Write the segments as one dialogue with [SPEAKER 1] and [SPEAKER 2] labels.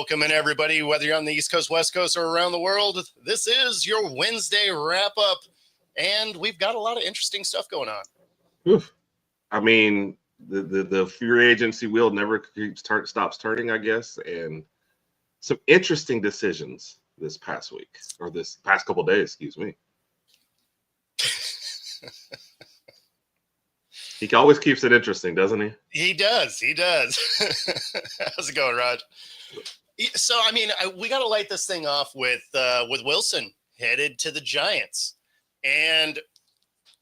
[SPEAKER 1] Welcome in, everybody, whether you're on the East Coast, West Coast, or around the world. This is your Wednesday wrap-up, and we've got a lot of interesting stuff going on.
[SPEAKER 2] Oof. I mean, the free agency wheel never stops turning, I guess, and some interesting decisions this past week, or this past couple of days, excuse me. He always keeps it interesting, doesn't he?
[SPEAKER 1] He does. How's it going, Rod? So, I mean, we got to light this thing off with Wilson headed to the Giants. And,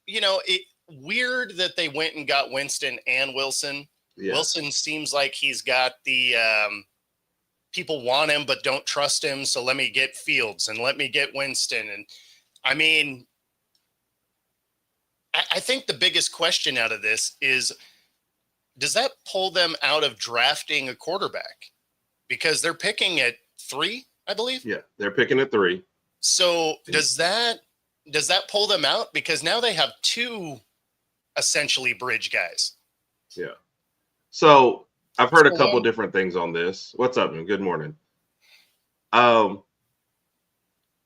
[SPEAKER 1] you know, weird that they went and got Winston and Wilson. Yeah. Wilson seems like he's got the people want him but don't trust him, so let me get Fields and let me get Winston. And, I mean, I think the biggest question out of this is, does that pull them out of drafting a quarterback? Because they're picking at 3, I believe.
[SPEAKER 2] Yeah, they're picking at 3.
[SPEAKER 1] So does that pull them out? Because now they have 2 essentially bridge guys.
[SPEAKER 2] Yeah. So I've heard a couple different things on this. What's up, man? Good morning.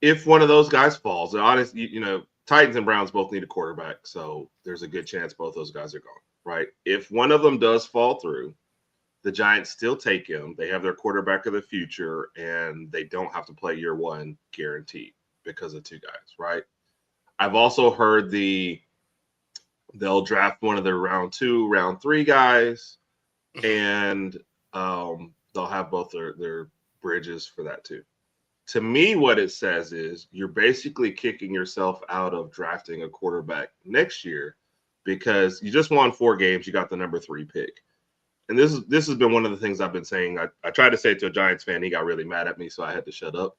[SPEAKER 2] If one of those guys falls, honestly, you know, Titans and Browns both need a quarterback, so there's a good chance both those guys are gone, right? If one of them does fall through, the Giants still take him. They have their quarterback of the future, and they don't have to play year 1 guaranteed because of 2 guys, right? I've also heard they'll draft one of their round 2, round 3 guys, and they'll have both their bridges for that too. To me, what it says is you're basically kicking yourself out of drafting a quarterback next year because you just won 4 games. You got the number 3 pick. And this has been one of the things I've been saying. I tried to say it to a Giants fan. He got really mad at me, so I had to shut up.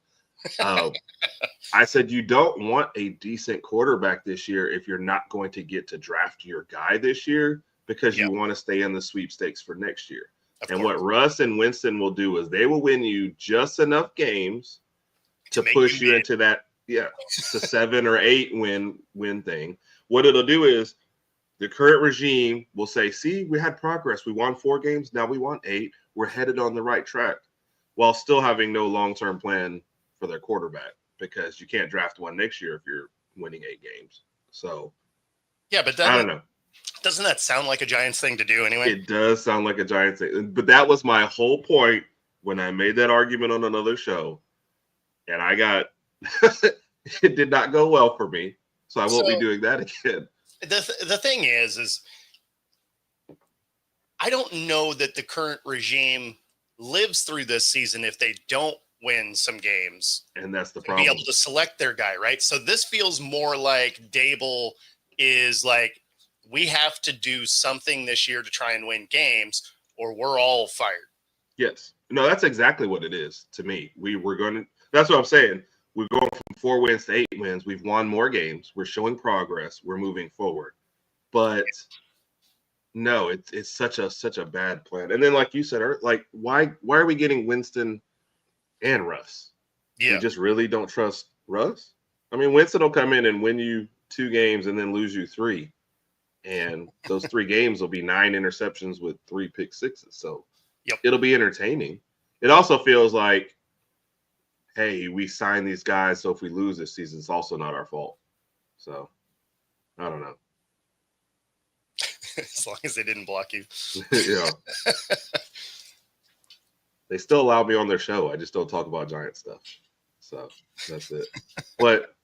[SPEAKER 2] I said, you don't want a decent quarterback this year if you're not going to get to draft your guy this year because you want to stay in the sweepstakes for next year. And what Russ and Winston will do is they will win you just enough games to push you into that, the 7 or 8 win thing. What it'll do is the current regime will say, see, we had progress. We won 4 games. Now we want 8. We're headed on the right track while still having no long-term plan for their quarterback because you can't draft one next year if you're winning 8 games. So,
[SPEAKER 1] yeah, but I don't know. Doesn't that sound like a Giants thing to do anyway?
[SPEAKER 2] It does sound like a Giants thing. But that was my whole point when I made that argument on another show. And I got it did not go well for me. So I won't be doing that again.
[SPEAKER 1] The thing is I don't know that the current regime lives through this season if they don't win some games.
[SPEAKER 2] And that's the problem.
[SPEAKER 1] Be able to select their guy, right? So this feels more like Dable is like, we have to do something this year to try and win games or we're all fired.
[SPEAKER 2] Yes. No, that's exactly what it is to me. That's what I'm saying. We're going from 4 wins to 8 wins. We've won more games. We're showing progress. We're moving forward. But no, it's such a bad plan. And then, like you said, like why are we getting Winston and Russ?
[SPEAKER 1] Yeah,
[SPEAKER 2] we just really don't trust Russ. I mean, Winston will come in and win you 2 games and then lose you 3, and those 3 games will be 9 interceptions with 3 pick sixes. So it'll be entertaining. It also feels like, hey, we signed these guys, so if we lose this season, it's also not our fault. So, I don't know.
[SPEAKER 1] As long as they didn't block you.
[SPEAKER 2] Yeah. They still allow me on their show. I just don't talk about Giant stuff. So, that's it. But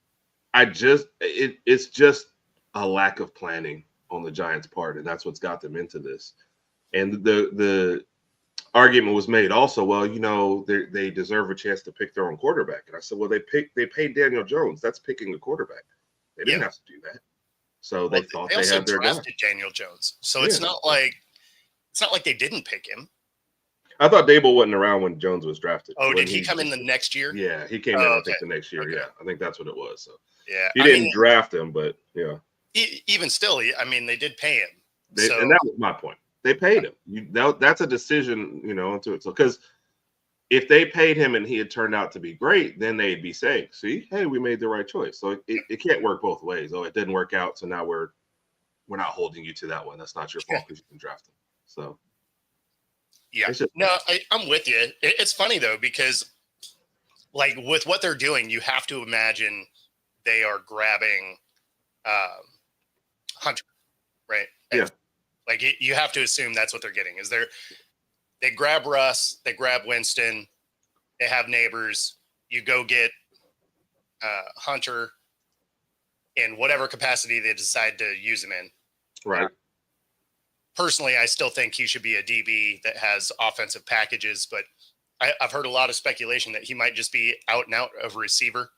[SPEAKER 2] it's just a lack of planning on the Giants' part, and that's what's got them into this. And the argument was made also, well, you know, they deserve a chance to pick their own quarterback. And I said, well, they paid Daniel Jones. That's picking a quarterback. They didn't have to do that. So they thought they had their guy.
[SPEAKER 1] Drafted Daniel Jones. So it's not like they didn't pick him.
[SPEAKER 2] I thought Dable wasn't around when Jones was drafted.
[SPEAKER 1] Oh, did he come in the next year?
[SPEAKER 2] Yeah, he came in, I think, the next year. Okay. Yeah, I think that's what it was. So
[SPEAKER 1] yeah,
[SPEAKER 2] he didn't draft him, but yeah.
[SPEAKER 1] Even still, I mean, they did pay him.
[SPEAKER 2] And that was my point. They paid him. That's a decision, you know, into it. So because if they paid him and he had turned out to be great, then they'd be saying, see, hey, we made the right choice. So it can't work both ways. Oh, it didn't work out, so now we're not holding you to that one. That's not your fault because you can draft him. So
[SPEAKER 1] Yeah. No, I'm with you. It's funny though, because like with what they're doing, you have to imagine they are grabbing Hunter, right?
[SPEAKER 2] Yeah.
[SPEAKER 1] Like you have to assume that's what they're getting. They grab Russ, they grab Winston, they have Neighbors. You go get Hunter in whatever capacity they decide to use him in.
[SPEAKER 2] Right.
[SPEAKER 1] Personally, I still think he should be a DB that has offensive packages, but I've heard a lot of speculation that he might just be out and out of receiver.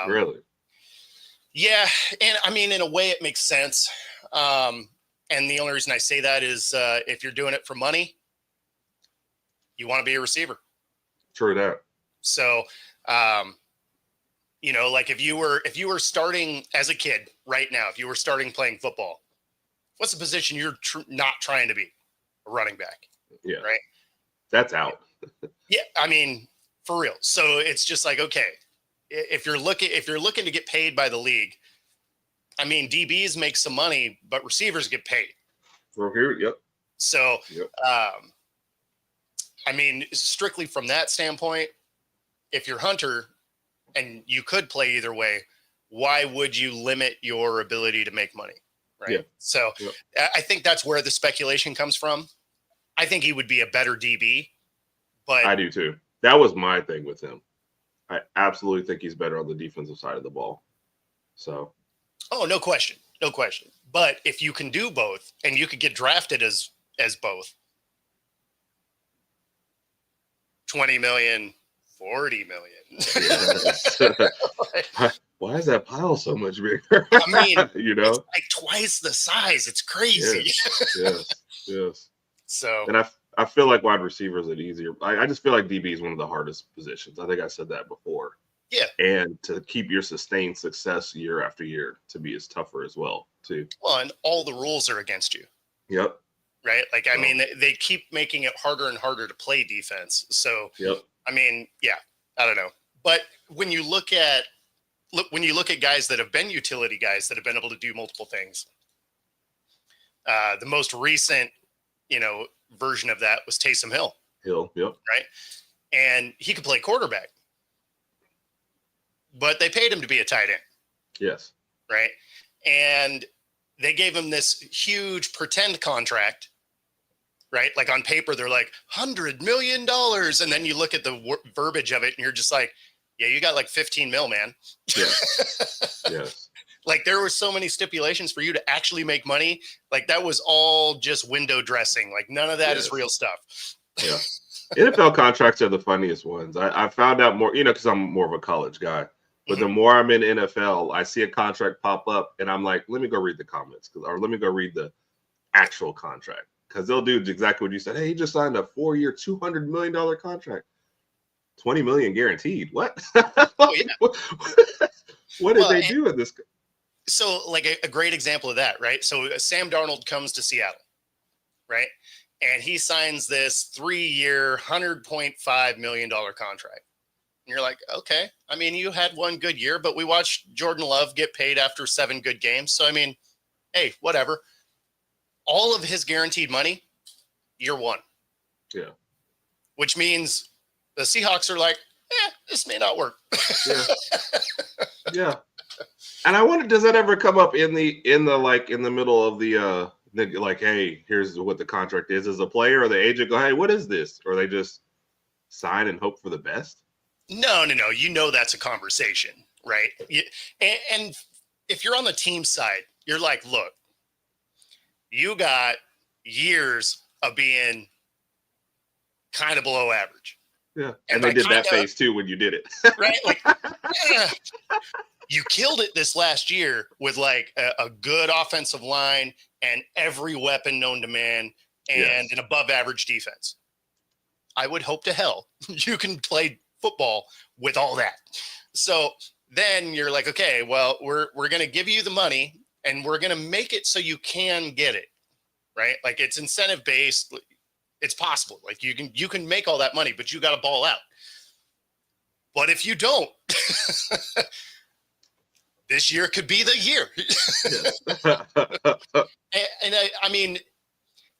[SPEAKER 2] Really?
[SPEAKER 1] Yeah. And I mean, in a way it makes sense. And the only reason I say that is if you're doing it for money, you want to be a receiver.
[SPEAKER 2] True that.
[SPEAKER 1] So, you know, like if you were starting as a kid right now, if you were starting playing football, what's the position you're not trying to be? A running back.
[SPEAKER 2] Yeah.
[SPEAKER 1] Right.
[SPEAKER 2] That's out.
[SPEAKER 1] Yeah. I mean, for real. So it's just like, okay, if you're looking to get paid by the league, I mean, DBs make some money, but receivers get paid.
[SPEAKER 2] From here, yep.
[SPEAKER 1] So, I mean, strictly from that standpoint, if you're Hunter and you could play either way, why would you limit your ability to make money? Right.
[SPEAKER 2] Yeah.
[SPEAKER 1] So I think that's where the speculation comes from. I think he would be a better DB, but
[SPEAKER 2] I do too. That was my thing with him. I absolutely think he's better on the defensive side of the ball. So.
[SPEAKER 1] Oh, no question. No question. But if you can do both and you could get drafted as both, 20 million, 40 million.
[SPEAKER 2] Why is that pile so much bigger?
[SPEAKER 1] I mean,
[SPEAKER 2] you know,
[SPEAKER 1] it's like twice the size. It's crazy.
[SPEAKER 2] Yes.
[SPEAKER 1] So,
[SPEAKER 2] and I feel like wide receiver is easier. I just feel like DB is one of the hardest positions. I think I said that before.
[SPEAKER 1] Yeah.
[SPEAKER 2] And to keep your sustained success year after year to be as tougher as well, too.
[SPEAKER 1] Well, and all the rules are against you.
[SPEAKER 2] Yep.
[SPEAKER 1] Right. Like, I mean, they keep making it harder and harder to play defense. So, I mean, yeah, I don't know. But when you look at guys that have been utility guys that have been able to do multiple things, the most recent, version of that was Taysom Hill.
[SPEAKER 2] Yep.
[SPEAKER 1] Right. And he could play quarterback, but they paid him to be a tight end.
[SPEAKER 2] Yes.
[SPEAKER 1] Right. And they gave him this huge pretend contract. Right. Like on paper, they're like $100 million. And then you look at the verbiage of it and you're just like, yeah, you got like 15 mil, man. Yes. Like there were so many stipulations for you to actually make money. Like that was all just window dressing. Like none of that is real stuff.
[SPEAKER 2] Yeah. NFL contracts are the funniest ones. I found out more, because I'm more of a college guy. But the more I'm in NFL, I see a contract pop up and I'm like, let me go read the comments or let me go read the actual contract. Because they'll do exactly what you said. Hey, he just signed a 4-year, $200 million contract. 20 million guaranteed. What? What did they do in this?
[SPEAKER 1] So like a great example of that, right? So Sam Darnold comes to Seattle, right? And he signs this 3-year, $100.5 million contract. And you're like, okay, I mean, you had one good year, but we watched Jordan Love get paid after 7 good games. So, I mean, hey, whatever. All of his guaranteed money, year 1.
[SPEAKER 2] Yeah.
[SPEAKER 1] Which means the Seahawks are like, this may not work.
[SPEAKER 2] Yeah. And I wonder, does that ever come up in the middle of the like, hey, here's what the contract is as a player, or the agent go, hey, what is this? Or they just sign and hope for the best?
[SPEAKER 1] No. That's a conversation, right? And if you're on the team side, you're like, look, you got years of being kind of below average.
[SPEAKER 2] Yeah. And they did that face too when you did it.
[SPEAKER 1] Right? Like, you killed it this last year with like a good offensive line and every weapon known to man and an above average defense. I would hope to hell you can play football with all that. So then you're like, okay, well, we're going to give you the money and we're going to make it so you can get it, right? Like it's incentive based. It's possible. Like you can make all that money, but you got to ball out. But if you don't, this year could be the year. And I mean,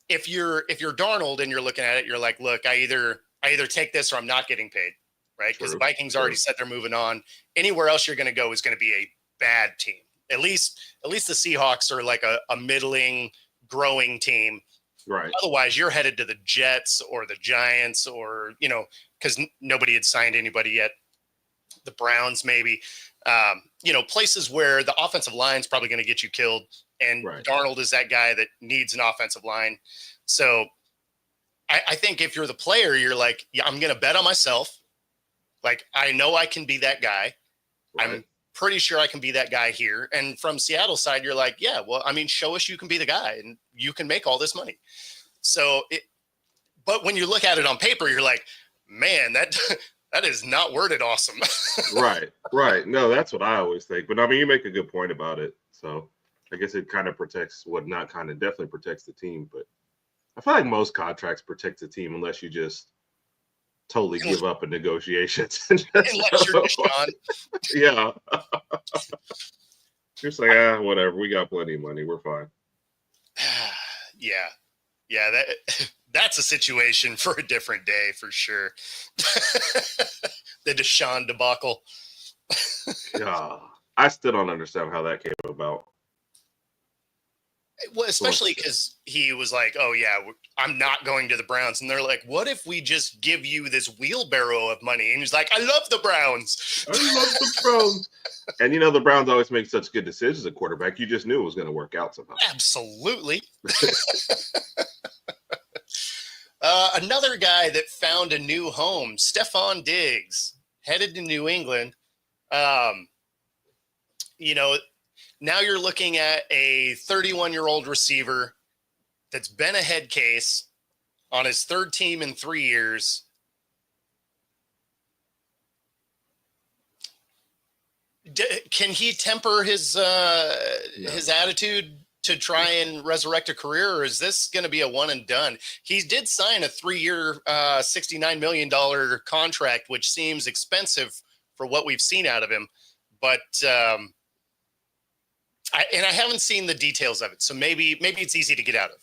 [SPEAKER 1] if you're Darnold and you're looking at it, you're like, look, I either take this or I'm not getting paid, right? Because the Vikings already said they're moving on. Anywhere else you're going to go is going to be a bad team. At least the Seahawks are like a middling, growing team.
[SPEAKER 2] Right.
[SPEAKER 1] Otherwise, you're headed to the Jets or the Giants or, because nobody had signed anybody yet. The Browns, maybe, places where the offensive line is probably going to get you killed. And Darnold is that guy that needs an offensive line. So I think if you're the player, you're like, yeah, I'm going to bet on myself. Like, I know I can be that guy. Right. I'm pretty sure I can be that guy here. And from Seattle side, you're like, yeah, well, I mean, show us you can be the guy and you can make all this money. So, but when you look at it on paper, you're like, man, that is not worded awesome.
[SPEAKER 2] Right. No, that's what I always think. But I mean, you make a good point about it. So I guess it kind of protects definitely protects the team. But I feel like most contracts protect the team unless you just totally give up in negotiations.
[SPEAKER 1] Unless you're Deshaun.
[SPEAKER 2] Yeah. Just like, whatever. We got plenty of money. We're fine.
[SPEAKER 1] Yeah. That's a situation for a different day for sure. The Deshaun debacle.
[SPEAKER 2] Yeah. I still don't understand how that came about.
[SPEAKER 1] Well, especially because he was like, oh, yeah, I'm not going to the Browns. And they're like, what if we just give you this wheelbarrow of money? And he's like, I love the Browns.
[SPEAKER 2] I love the Browns. And, the Browns always make such good decisions at quarterback. You just knew it was going to work out somehow.
[SPEAKER 1] Absolutely. Another guy that found a new home, Stefon Diggs, headed to New England. Now you're looking at a 31-year-old receiver that's been a head case on his third team in 3 years. Can he temper his attitude to try and resurrect a career, or is this going to be a one and done? He did sign a 3-year, $69 million contract, which seems expensive for what we've seen out of him. But I haven't seen the details of it, so maybe it's easy to get out of.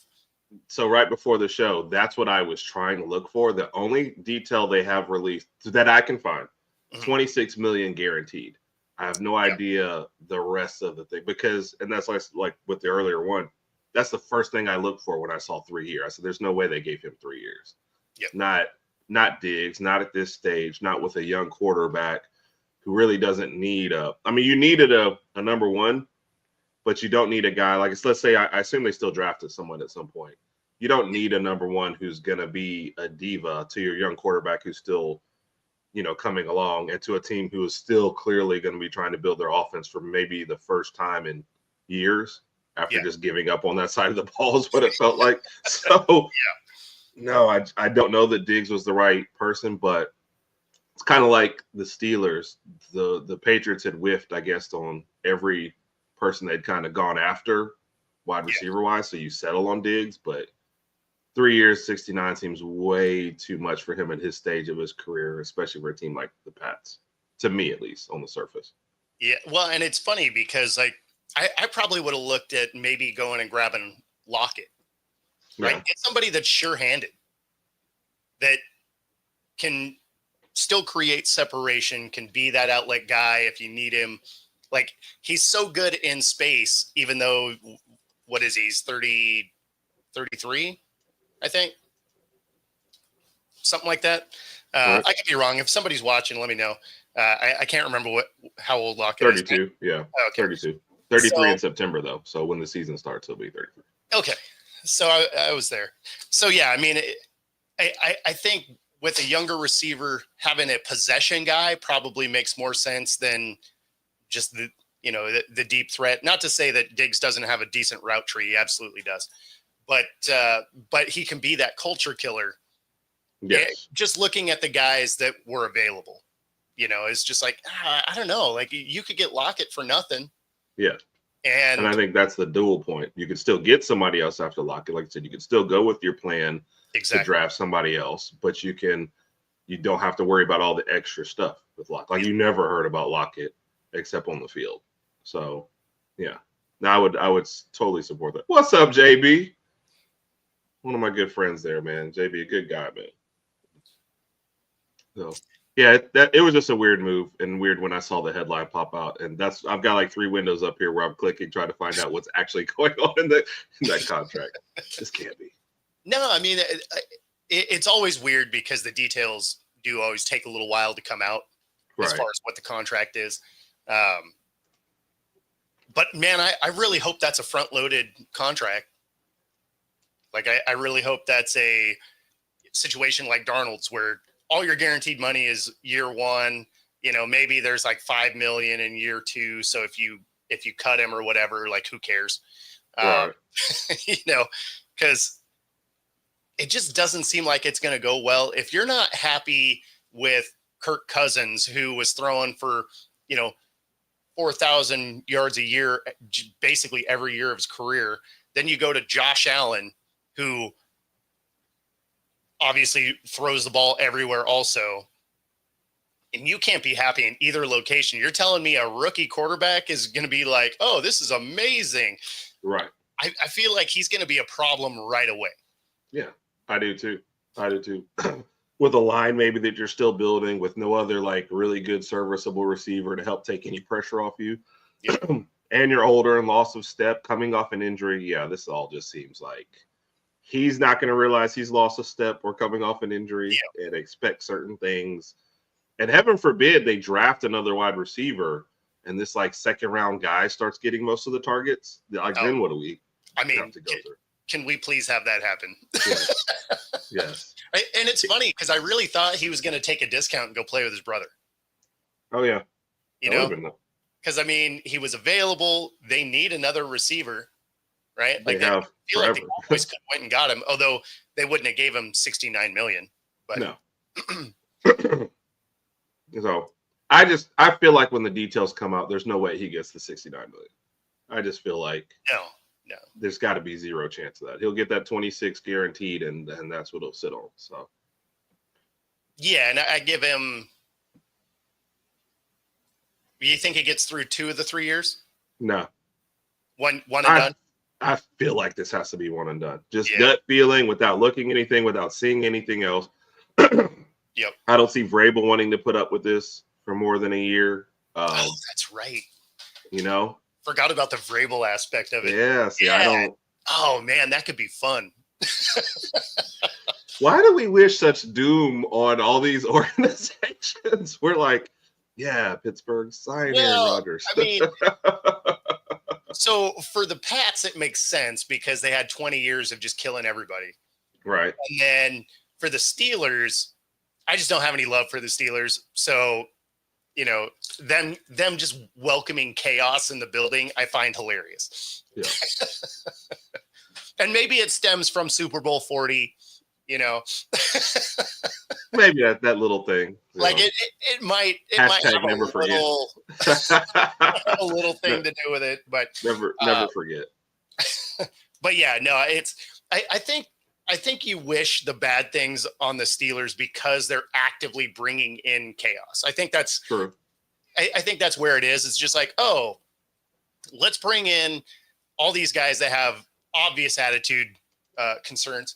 [SPEAKER 2] So right before the show, that's what I was trying to look for. The only detail they have released that I can find, $26 million guaranteed. I have no idea the rest of the thing and that's like with the earlier one, that's the first thing I looked for when I saw 3 years. I said, there's no way they gave him 3 years.
[SPEAKER 1] Yep.
[SPEAKER 2] Not Diggs, not at this stage, not with a young quarterback who really doesn't need you needed a number one, but you don't need a guy like, let's say, I assume they still drafted someone at some point. You don't need a number one who's going to be a diva to your young quarterback who's still, coming along, and to a team who is still clearly going to be trying to build their offense for maybe the first time in years after just giving up on that side of the ball is what it felt like. So, no, I don't know that Diggs was the right person, but it's kind of like the Steelers. The Patriots had whiffed, I guess, on every person they'd kind of gone after wide receiver wise. So you settle on Diggs, but 3 years, 69 seems way too much for him at his stage of his career, especially for a team like the Pats, to me, at least on the surface.
[SPEAKER 1] Yeah. Well, and it's funny because I probably would have looked at maybe going and grabbing Lockett, right? Get somebody that's sure-handed, that can still create separation, can be that outlet guy if you need him. Like, he's so good in space, even though, what is he? He's 33, I think. Something like that. Right. I could be wrong. If somebody's watching, let me know. I can't remember how old Lockett is.
[SPEAKER 2] 32, yeah. Oh, okay. 32. 33 in September, though. So when the season starts, he'll be 33.
[SPEAKER 1] Okay. So I was there. So, yeah, I mean, I think with a younger receiver, having a possession guy probably makes more sense than just the deep threat. Not to say that Diggs doesn't have a decent route tree. He absolutely does. But he can be that culture killer.
[SPEAKER 2] Yes.
[SPEAKER 1] Just looking at the guys that were available, it's just like, I don't know. Like, you could get Lockett for nothing.
[SPEAKER 2] Yeah.
[SPEAKER 1] And
[SPEAKER 2] I think that's the dual point. You could still get somebody else after Lockett. Like I said, you could still go with your plan to draft somebody else, but you don't have to worry about all the extra stuff with Lockett. Like, you never heard about Lockett except on the field. So, yeah. Now I would totally support that. What's up, JB? One of my good friends there, man. JB, a good guy, man. So yeah, it was just a weird move and weird when I saw the headline pop out. And I've got like 3 windows up here where I'm clicking trying to find out what's actually going on in that contract. This can't be.
[SPEAKER 1] No, I mean it's always weird because the details do always take a little while to come out as far as what the contract is. But man, I really hope that's a front-loaded contract. Like I really hope that's a situation like Darnold's where all your guaranteed money is year 1, maybe there's like $5 million in year 2. So if you cut him or whatever, like who cares?
[SPEAKER 2] Right.
[SPEAKER 1] Because it just doesn't seem like it's going to go well. If you're not happy with Kirk Cousins, who was throwing for, 4,000 yards a year, basically every year of his career, then you go to Josh Allen, who obviously throws the ball everywhere also, and you can't be happy in either location. You're telling me a rookie quarterback is going to be like, oh, this is amazing.
[SPEAKER 2] Right.
[SPEAKER 1] I feel like he's going to be a problem right away.
[SPEAKER 2] Yeah, I do too. With a line maybe that you're still building with no other like really good serviceable receiver to help take any pressure off you.
[SPEAKER 1] Yep.
[SPEAKER 2] And you're older and loss of step coming off an injury. Yeah, this all just seems like he's not going to realize he's lost a step or coming off an injury and expect certain things. And heaven forbid they draft another wide receiver and this like second round guy starts getting most of the targets. Like then what do we have to go through?
[SPEAKER 1] Can we please have that happen?
[SPEAKER 2] Yes. Yes.
[SPEAKER 1] And it's funny because I really thought he was going to take a discount and go play with his brother.
[SPEAKER 2] Oh yeah.
[SPEAKER 1] Because I mean, he was available. They need another receiver, right? Like
[SPEAKER 2] I feel like
[SPEAKER 1] the Cowboys could went and got him, although they wouldn't have gave him $69 million. But
[SPEAKER 2] no. So I feel like when the details come out, there's no way he gets the $69 million. I just feel like
[SPEAKER 1] no.
[SPEAKER 2] There's got to be zero chance of that. He'll get that 26 guaranteed, and that's what he'll sit on. So,
[SPEAKER 1] yeah, and I give him. You think he gets through 2 of the 3 years?
[SPEAKER 2] No,
[SPEAKER 1] one and done.
[SPEAKER 2] I feel like this has to be one and done. Just gut feeling, without looking anything, without seeing anything else.
[SPEAKER 1] Yep.
[SPEAKER 2] I don't see Vrabel wanting to put up with this for more than a year.
[SPEAKER 1] That's right. Forgot about the Vrabel aspect of it.
[SPEAKER 2] Yeah, I don't.
[SPEAKER 1] Oh man, that could be fun.
[SPEAKER 2] Why do we wish such doom on all these organizations? We're like, yeah, Pittsburgh, sign Aaron Rodgers.
[SPEAKER 1] I mean, so for the Pats, it makes sense because they had 20 years of just killing everybody.
[SPEAKER 2] Right.
[SPEAKER 1] And then for the Steelers, I just don't have any love for the Steelers. So them just welcoming chaos in the building, I find hilarious.
[SPEAKER 2] Yeah.
[SPEAKER 1] And maybe it stems from Super Bowl 40,
[SPEAKER 2] Maybe that little thing.
[SPEAKER 1] Like it might have
[SPEAKER 2] never forget.
[SPEAKER 1] A little thing to do with it, but
[SPEAKER 2] never forget.
[SPEAKER 1] But yeah, no, I think you wish the bad things on the Steelers because they're actively bringing in chaos. I think that's
[SPEAKER 2] true.
[SPEAKER 1] I think that's where it is. It's just like, oh, let's bring in all these guys that have obvious attitude concerns,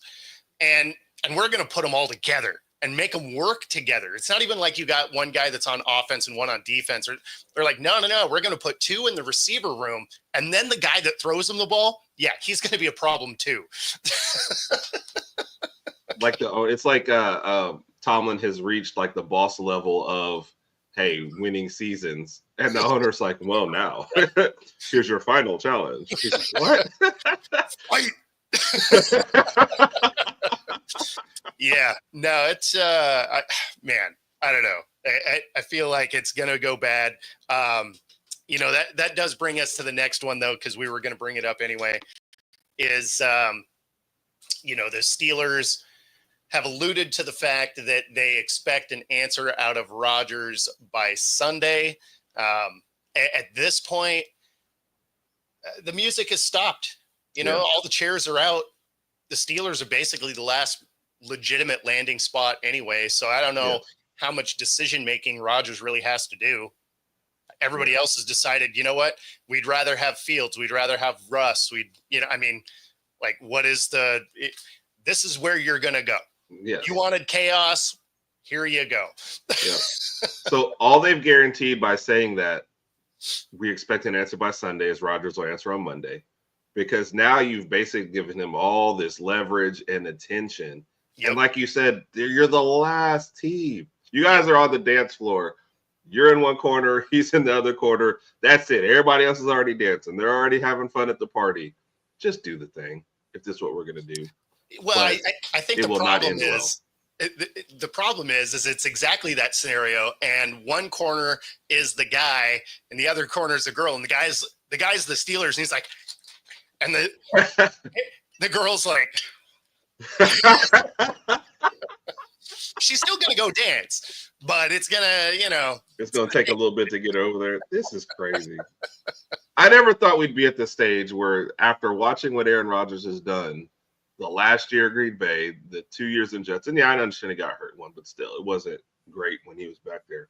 [SPEAKER 1] and we're going to put them all together and make them work together. It's not even like you got one guy that's on offense and one on defense. Or they're like, no, we're going to put 2 in the receiver room, and then the guy that throws them the ball, yeah, he's going to be a problem too.
[SPEAKER 2] It's like Tomlin has reached like the boss level of, hey, winning seasons, and the owner's like, well, now here's your final challenge. He's like, what?
[SPEAKER 1] Fight. Yeah, no, it's man, I don't know. I feel like it's gonna go bad. That does bring us to the next one though, because we were gonna bring it up anyway. Is the Steelers have alluded to the fact that they expect an answer out of Rodgers by Sunday. At this point, the music has stopped. All the chairs are out. The Steelers are basically the last legitimate landing spot anyway. So I don't know how much decision-making Rodgers really has to do. Everybody else has decided, you know what? We'd rather have Fields. We'd rather have Russ. What is this is where you're going to go.
[SPEAKER 2] Yes.
[SPEAKER 1] You wanted chaos. Here you go.
[SPEAKER 2] Yeah. So all they've guaranteed by saying that we expect an answer by Sunday is Rodgers will answer on Monday, because now you've basically given him all this leverage and attention.
[SPEAKER 1] Yep.
[SPEAKER 2] And like you said, you're the last team. You guys are on the dance floor. You're in one corner. He's in the other corner. That's it. Everybody else is already dancing. They're already having fun at the party. Just do the thing if this is what we're going to do.
[SPEAKER 1] Well, I think the problem is the problem is it's exactly that scenario. And one corner is the guy, and the other corner is the girl, and the guy's the Steelers, and he's like, and the girl's like, she's still gonna go dance, but it's gonna,
[SPEAKER 2] it's gonna take a little bit to get her over there. This is crazy. I never thought we'd be at the stage where, after watching what Aaron Rodgers has done the last year at Green Bay, the 2 years in Jets, and yeah, I understand he got hurt one, but still, it wasn't great when he was back there.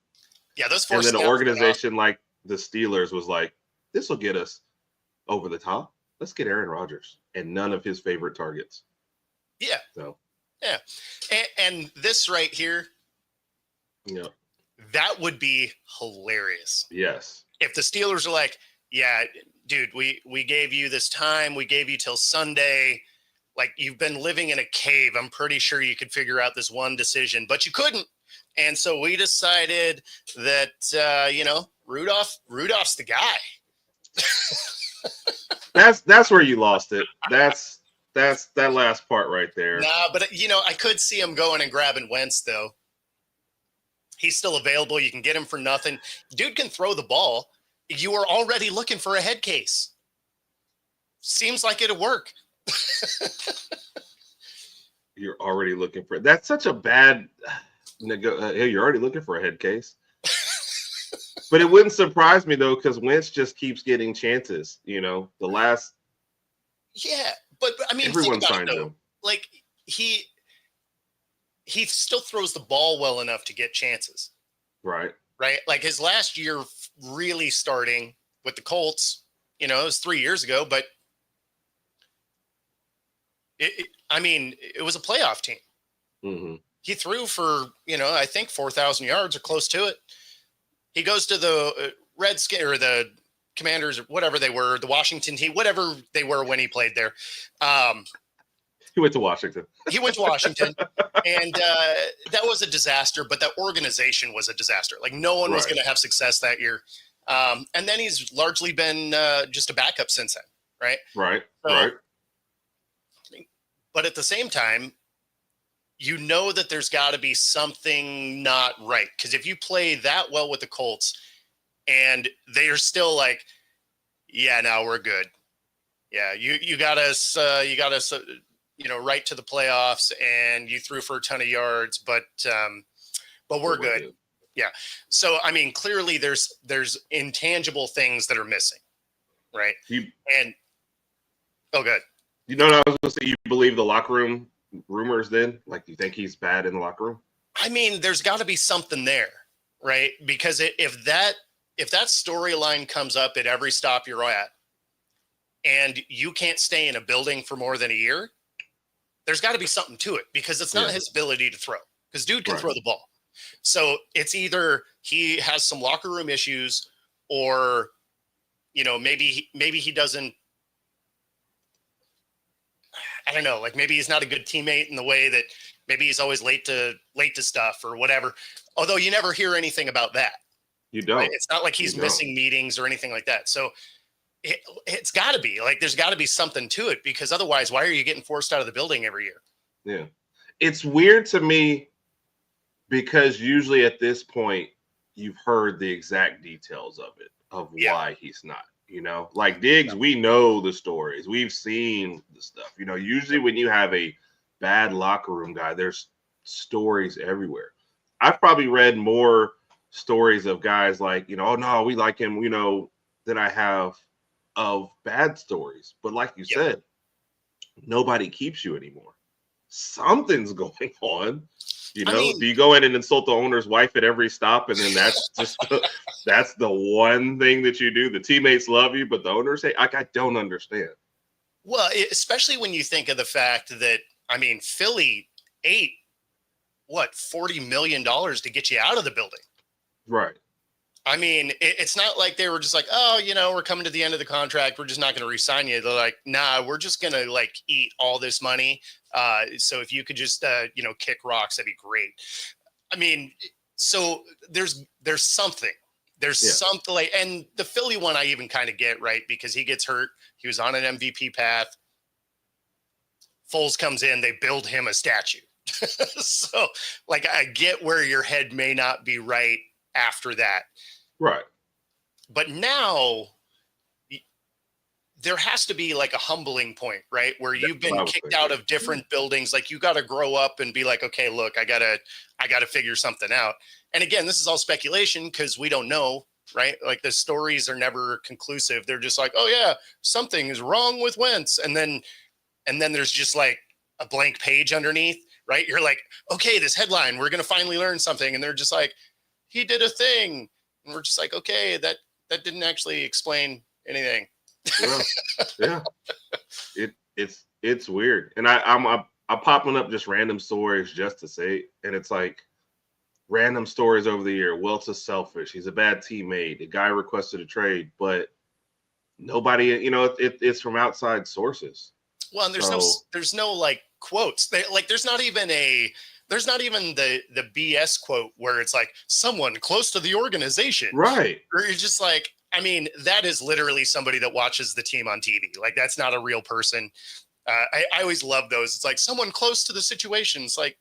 [SPEAKER 1] Yeah, those four.
[SPEAKER 2] And then an organization like the Steelers was like, this will get us over the top. Let's get Aaron Rodgers and none of his favorite targets.
[SPEAKER 1] Yeah.
[SPEAKER 2] So.
[SPEAKER 1] Yeah. And this right here.
[SPEAKER 2] Yeah.
[SPEAKER 1] That would be hilarious.
[SPEAKER 2] Yes.
[SPEAKER 1] If the Steelers are like, yeah, dude, we gave you this time. We gave you till Sunday. Like, you've been living in a cave. I'm pretty sure you could figure out this one decision, but you couldn't. And so we decided that, Rudolph's the guy.
[SPEAKER 2] That's where you lost it. That's that last part right there.
[SPEAKER 1] Nah, but I could see him going and grabbing Wentz though. He's still available. You can get him for nothing. Dude can throw the ball. You are already looking for a head case. Seems like it'll work.
[SPEAKER 2] You're already looking for that's such a bad. Hey, you're already looking for a head case. But it wouldn't surprise me though, because Wentz just keeps getting chances. The last.
[SPEAKER 1] Yeah, but I mean,
[SPEAKER 2] everyone
[SPEAKER 1] think about
[SPEAKER 2] signed
[SPEAKER 1] it, though.
[SPEAKER 2] him.
[SPEAKER 1] Like he still throws the ball well enough to get chances.
[SPEAKER 2] Right.
[SPEAKER 1] Right. Like his last year, really starting with the Colts. It was 3 years ago, but it was a playoff team.
[SPEAKER 2] Mm-hmm.
[SPEAKER 1] He threw for I think 4,000 yards or close to it. He goes to the Redskins or the Commanders, or whatever they were, the Washington team, whatever they were when he played there.
[SPEAKER 2] He went to Washington.
[SPEAKER 1] And that was a disaster, but that organization was a disaster. Like, no one was going to have success that year. And then he's largely been just a backup since then, right?
[SPEAKER 2] Right,
[SPEAKER 1] so,
[SPEAKER 2] right.
[SPEAKER 1] But at the same time, that there's got to be something not right. Because if you play that well with the Colts and they are still like, yeah, now we're good. Yeah, you got us right to the playoffs, and you threw for a ton of yards, but we're good. Yeah. So I mean, clearly there's intangible things that are missing, right? Good.
[SPEAKER 2] You know what I was going to say? You believe the locker room rumors then? Like, do you think he's bad in the locker room?
[SPEAKER 1] I mean, there's got to be something there, right? Because if that storyline comes up at every stop you're at, and you can't stay in a building for more than a year, there's got to be something to it, because it's not his ability to throw, because dude can throw the ball. So it's either he has some locker room issues, or, maybe he doesn't, I don't know, like maybe he's not a good teammate in the way that maybe he's always late to stuff or whatever. Although you never hear anything about that.
[SPEAKER 2] You don't.
[SPEAKER 1] Right? It's not like he's missing meetings or anything like that. So it's got to be like, there's got to be something to it, because otherwise, why are you getting forced out of the building every year?
[SPEAKER 2] Yeah. It's weird to me, because usually at this point, you've heard the exact details of it, of why he's not. Like Diggs, we know the stories. We've seen the stuff. Usually when you have a bad locker room guy, there's stories everywhere. I've probably read more stories of guys like, oh, no, we like him, than I have of bad stories. But like you said, nobody keeps you anymore. Something's going on. Do you go in and insult the owner's wife at every stop, and then that's just that's the one thing that you do? The teammates love you, but the owners say, I don't understand.
[SPEAKER 1] Well, especially when you think of the fact that I mean, Philly ate $40 million to get you out of the building.
[SPEAKER 2] Right.
[SPEAKER 1] I mean, it's not like they were just like, oh, we're coming to the end of the contract. We're just not going to re-sign you. They're like, nah, we're just going to like eat all this money. So if you could just, kick rocks, that'd be great. I mean, so there's something. There's something like, and the Philly one I even kind of get, right? Because he gets hurt. He was on an MVP path. Foles comes in, they build him a statue. So like, I get where your head may not be right after that.
[SPEAKER 2] Right.
[SPEAKER 1] But now there has to be like a humbling point, right? Where you've been kicked out of different buildings. Like you got to grow up and be like, okay, look, I gotta figure something out. And again, this is all speculation because we don't know, right? Like the stories are never conclusive. They're just like, oh yeah, something is wrong with Wentz. And then there's just like a blank page underneath, right? You're like, okay, this headline, we're going to finally learn something. And they're just like, he did a thing. And we're just like, okay, that didn't actually explain anything.
[SPEAKER 2] Yeah. It's weird. And I'm popping up just random stories just to say, and it's like random stories over the year. Welts is selfish. He's a bad teammate. The guy requested a trade, but nobody, it's from outside sources.
[SPEAKER 1] Well, and there's no like quotes. There's not even the BS quote where it's like someone close to the organization.
[SPEAKER 2] Right.
[SPEAKER 1] Or you're just like, I mean, that is literally somebody that watches the team on TV. Like that's not a real person. I always love those. It's like someone close to the situation. It's like,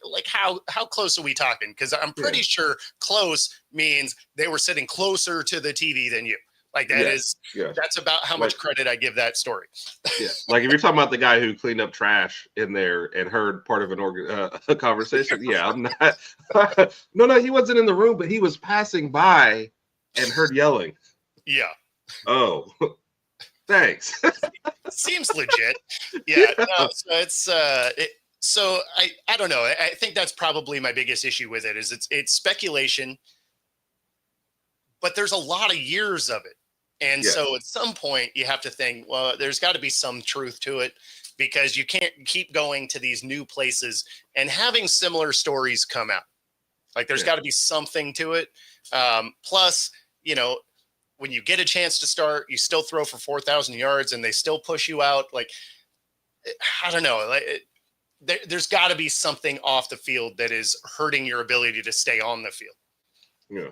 [SPEAKER 1] like how close are we talking? Because I'm pretty sure close means they were sitting closer to the TV than you. Like that's about how much credit I give that story.
[SPEAKER 2] Yeah. Like if you're talking about the guy who cleaned up trash in there and heard part of a conversation. Yeah, I'm not. No, he wasn't in the room, but he was passing by and heard yelling.
[SPEAKER 1] Yeah.
[SPEAKER 2] Oh, thanks.
[SPEAKER 1] Seems legit. Yeah. No, so it's so I don't know. I think that's probably my biggest issue with it is it's speculation, but there's a lot of years of it. And so at some point you have to think, well, there's got to be some truth to it because you can't keep going to these new places and having similar stories come out. Like there's got to be something to it. Plus, when you get a chance to start, you still throw for 4,000 yards and they still push you out. Like, I don't know. There's got to be something off the field that is hurting your ability to stay on the field.
[SPEAKER 2] Yeah.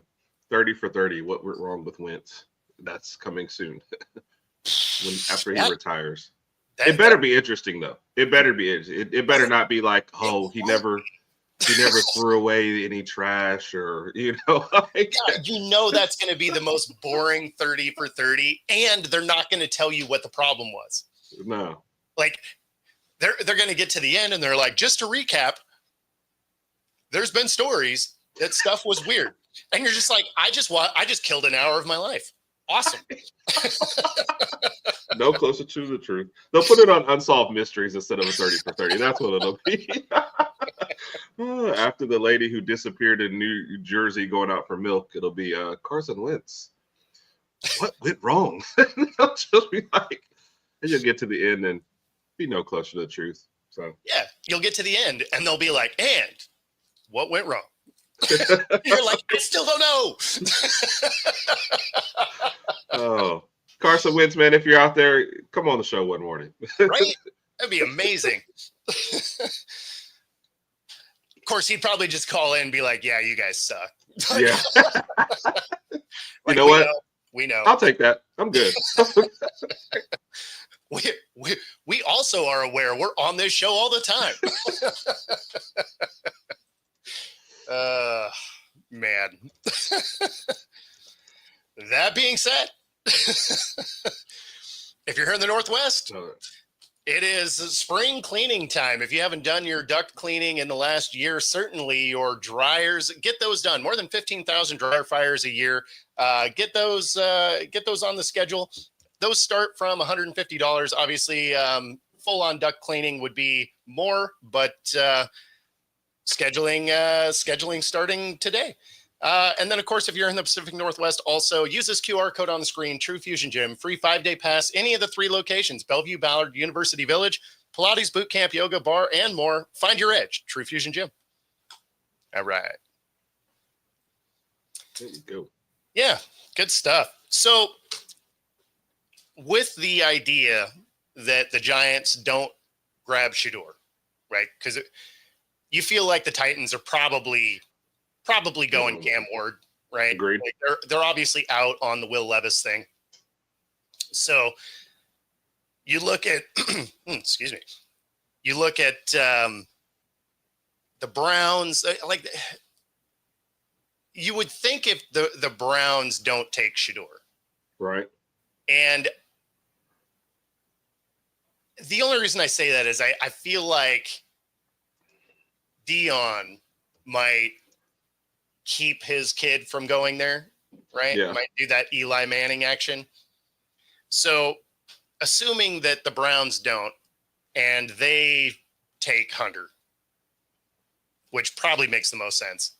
[SPEAKER 2] 30 for 30. What went wrong with Wentz? That's coming soon. After he retires. It better be interesting though. It better be. It better not be like, oh, he never threw away any trash or
[SPEAKER 1] that's going to be the most boring 30 for 30, and they're not going to tell you what the problem was.
[SPEAKER 2] No. Like
[SPEAKER 1] they're going to get to the end and they're like, just to recap, there's been stories that stuff was weird, and you're just like, I just killed an hour of my life. Awesome.
[SPEAKER 2] No closer to the truth. They'll put it on Unsolved Mysteries instead of a 30 for 30. That's what it'll be. After the lady who disappeared in New Jersey going out for milk, it'll be Carson Wentz. What went wrong? They'll just be like, and you'll get to the end and be no closer to the truth. So
[SPEAKER 1] yeah, you'll get to the end and they'll be like, and what went wrong? You're like, I still don't know.
[SPEAKER 2] Oh, Carson Wentz, man, if you're out there, come on the show one morning.
[SPEAKER 1] Right? That'd be amazing. Of course, he'd probably just call in and be like, yeah, you guys suck.
[SPEAKER 2] Yeah.
[SPEAKER 1] Like,
[SPEAKER 2] you know what?
[SPEAKER 1] We know.
[SPEAKER 2] I'll take that. I'm good.
[SPEAKER 1] We also are aware we're on this show all the time. Man. That being said, if you're here in the Northwest, it is spring cleaning time. If you haven't done your duct cleaning in the last year, certainly your dryers, get those done. More than 15,000 dryer fires a year. Get those on the schedule. Those start from $150. Obviously, full-on duct cleaning would be more, but scheduling starting today. And then, of course, if you're in the Pacific Northwest, also use this QR code on the screen, True Fusion Gym, free 5-day pass, any of the 3 locations, Bellevue, Ballard, University Village, Pilates, boot camp, yoga, bar, and more. Find your edge. True Fusion Gym. All right.
[SPEAKER 2] There you go.
[SPEAKER 1] Yeah, good stuff. So with the idea that the Giants don't grab Shedeur, right? Because you feel like the Titans are probably going Cam Ward, right?
[SPEAKER 2] Agreed.
[SPEAKER 1] Like they're obviously out on the Will Levis thing. So you look at, excuse me, you look at the Browns. Like you would think if the Browns don't take Shedeur,
[SPEAKER 2] right?
[SPEAKER 1] And the only reason I say that is I feel like Dion might keep his kid from going there, right?
[SPEAKER 2] Yeah.
[SPEAKER 1] Might do that Eli Manning action. So assuming that the Browns don't and they take Hunter, which probably makes the most sense.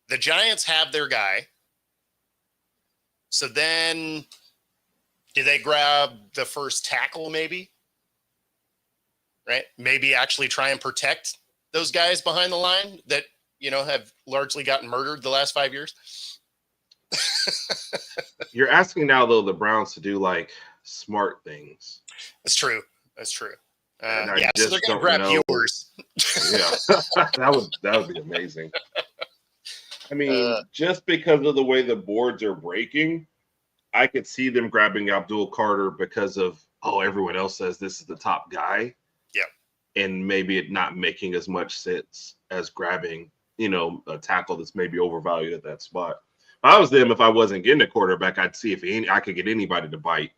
[SPEAKER 1] The Giants have their guy. So then do they grab the first tackle maybe? Right? Maybe actually try and protect those guys behind the line that, have largely gotten murdered the last 5 years.
[SPEAKER 2] You're asking now, though, the Browns to do like smart things.
[SPEAKER 1] That's true. That's true.
[SPEAKER 2] So
[SPEAKER 1] they're going to grab viewers.
[SPEAKER 2] Yeah, that would be amazing. I mean, just because of the way the boards are breaking, I could see them grabbing Abdul Carter because of, everyone else says this is the top guy.
[SPEAKER 1] Yeah.
[SPEAKER 2] And maybe it not making as much sense as grabbing, a tackle that's maybe overvalued at that spot. If I was them, if I wasn't getting a quarterback, I'd see if I could get anybody to bite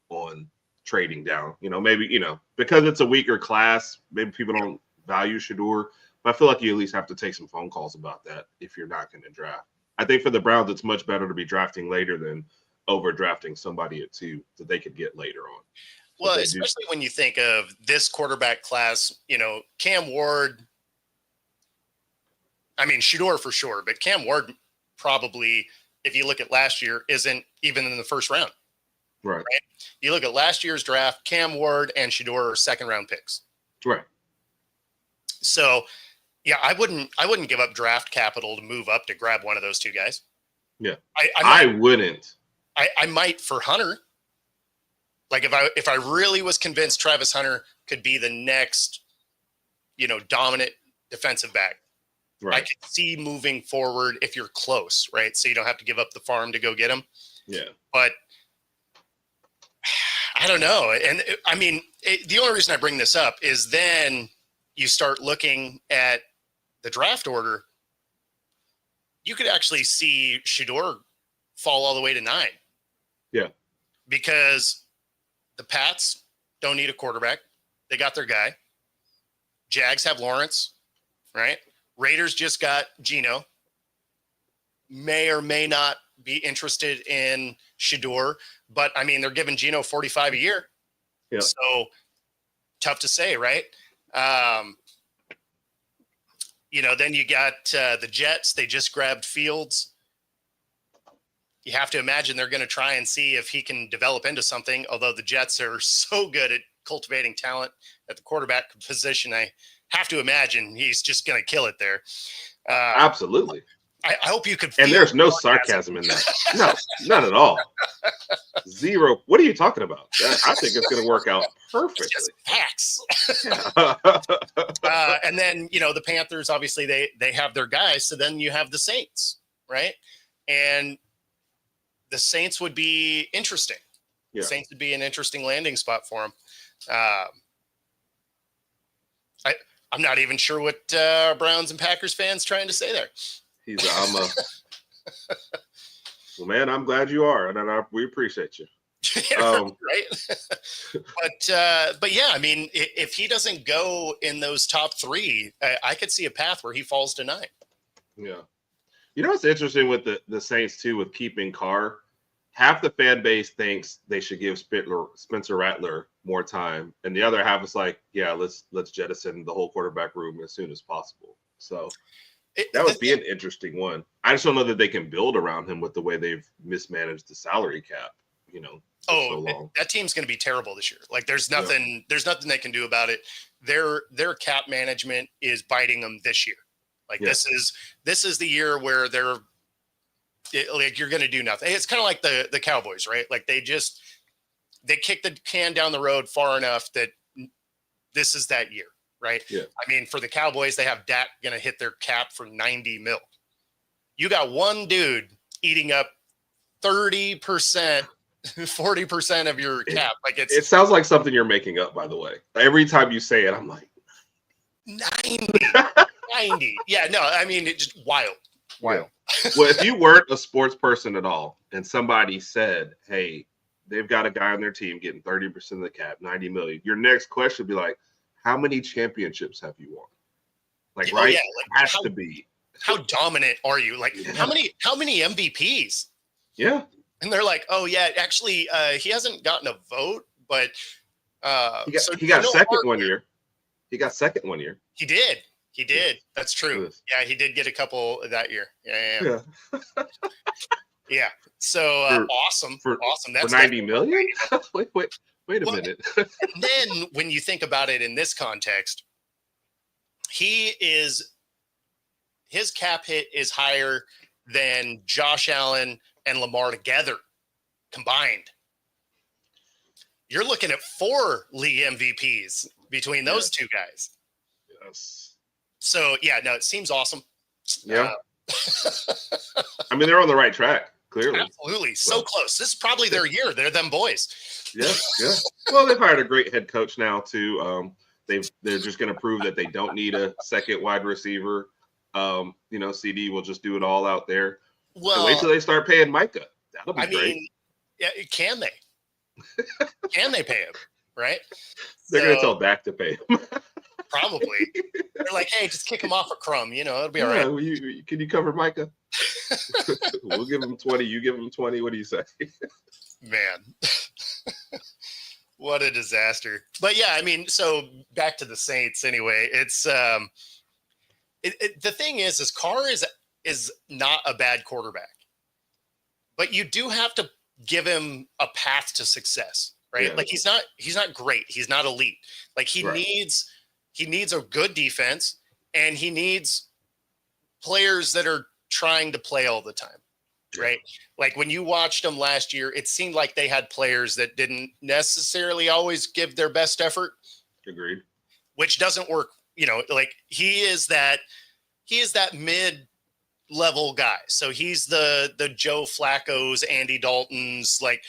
[SPEAKER 2] on trading down. Maybe, because it's a weaker class, maybe people don't value Shedeur. But I feel like you at least have to take some phone calls about that if you're not going to draft. I think for the Browns, it's much better to be drafting later than overdrafting somebody at 2 that they could get later on.
[SPEAKER 1] Well, especially when you think of this quarterback class, Cam Ward. I mean, Shedeur for sure, but Cam Ward probably, if you look at last year, isn't even in the first round.
[SPEAKER 2] Right?
[SPEAKER 1] You look at last year's draft, Cam Ward and Shedeur are second-round picks.
[SPEAKER 2] Right.
[SPEAKER 1] So, yeah, I wouldn't give up draft capital to move up to grab one of those two guys.
[SPEAKER 2] Yeah,
[SPEAKER 1] I
[SPEAKER 2] wouldn't.
[SPEAKER 1] I might for Hunter. Like if I really was convinced Travis Hunter could be the next, dominant defensive back. Right. I could see moving forward if you're close, right? So you don't have to give up the farm to go get him.
[SPEAKER 2] Yeah.
[SPEAKER 1] But I don't know. And I mean, the only reason I bring this up is then you start looking at the draft order. You could actually see Shedeur fall all the way to 9.
[SPEAKER 2] Yeah.
[SPEAKER 1] Because the Pats don't need a quarterback. They got their guy. Jags have Lawrence, right? Raiders just got Geno. May or may not be interested in Shedeur, but I mean, they're giving Geno $45 a year.
[SPEAKER 2] Yeah.
[SPEAKER 1] So tough to say, right? Then you got the Jets. They just grabbed Fields. You have to imagine they're going to try and see if he can develop into something, although the Jets are so good at cultivating talent at the quarterback position. I have to imagine he's just going to kill it there.
[SPEAKER 2] Absolutely.
[SPEAKER 1] I hope you could.
[SPEAKER 2] And there's no sarcasm in that. No, none at all. Zero. What are you talking about? I think it's going to work out perfectly.
[SPEAKER 1] It's just facts. And then, the Panthers, obviously they have their guys. So then you have the Saints, right? And the Saints would be interesting. Yeah. The Saints would be an interesting landing spot for them. I'm not even sure what Browns and Packers fans trying to say there.
[SPEAKER 2] Well, man, I'm glad you are, and we appreciate you.
[SPEAKER 1] Right. But yeah, I mean, if he doesn't go in those top 3, I could see a path where he falls to 9.
[SPEAKER 2] Yeah. What's interesting with the Saints too, with keeping Carr, half the fan base thinks they should give Spencer Rattler more time, and the other half is like, yeah, let's jettison the whole quarterback room as soon as possible. So that would be an interesting one. I just don't know that they can build around him with the way they've mismanaged the salary cap. for so long.
[SPEAKER 1] That team's going to be terrible this year. Like there's nothing they can do about it. Their cap management is biting them this year. Like this is the year where you're going to do nothing. It's kind of like the Cowboys, right? Like they kick the can down the road far enough that this is that year, right?
[SPEAKER 2] Yeah.
[SPEAKER 1] I mean, for the Cowboys, they have Dak going to hit their cap for $90 million. You got one dude eating up 30%, 40% of your cap. Like
[SPEAKER 2] it sounds like something you're making up, by the way. Every time you say it, I'm like
[SPEAKER 1] 90. Yeah, no, I mean, it's just wild.
[SPEAKER 2] Yeah. Well, if you weren't a sports person at all and somebody said, hey, they've got a guy on their team getting 30% of the cap, 90 million, your next question would be like, how many championships have you won? Like, right?
[SPEAKER 1] Yeah, like,
[SPEAKER 2] has to be.
[SPEAKER 1] How dominant are you? Like, how many MVPs?
[SPEAKER 2] Yeah.
[SPEAKER 1] And they're like, oh yeah, actually, he hasn't gotten a vote, but
[SPEAKER 2] he got second 1 year. He got second 1 year.
[SPEAKER 1] He did. That's true. Yeah, he did get a couple that year. Yeah. Yeah. So awesome. That's
[SPEAKER 2] for 90 million. wait a minute.
[SPEAKER 1] And then when you think about it in this context, his cap hit is higher than Josh Allen and Lamar together combined. You're looking at 4 league MVPs between those two guys.
[SPEAKER 2] Yes.
[SPEAKER 1] So yeah, no, it seems awesome.
[SPEAKER 2] Yeah. I mean, they're on the right track, clearly.
[SPEAKER 1] Absolutely. So close. This is probably their year. They're them boys.
[SPEAKER 2] Yeah. Well, they've hired a great head coach now too. They're just going to prove that they don't need a second wide receiver. CD will just do it all out there. Well, wait till they start paying Micah. That'll be great.
[SPEAKER 1] Yeah, can they? Can they pay him? Right?
[SPEAKER 2] They're going to tell Dak to pay him.
[SPEAKER 1] Probably. They're like, hey, just kick him off a crumb. It'll be all right.
[SPEAKER 2] Can you cover Micah? We'll give him 20. You give him 20. What do you say? Man.
[SPEAKER 1] What a disaster. But yeah, I mean, so back to the Saints anyway. It's the thing is Carr is not a bad quarterback. But you do have to give him a path to success, right? Yeah. Like he's not great. He's not elite. Like he needs a good defense, and he needs players that are trying to play all the time, right? Like when you watched them last year, it seemed like they had players that didn't necessarily always give their best effort.
[SPEAKER 2] Agreed.
[SPEAKER 1] Which doesn't work. Like he is that mid-level guy. So he's the Joe Flacco's, Andy Dalton's. Like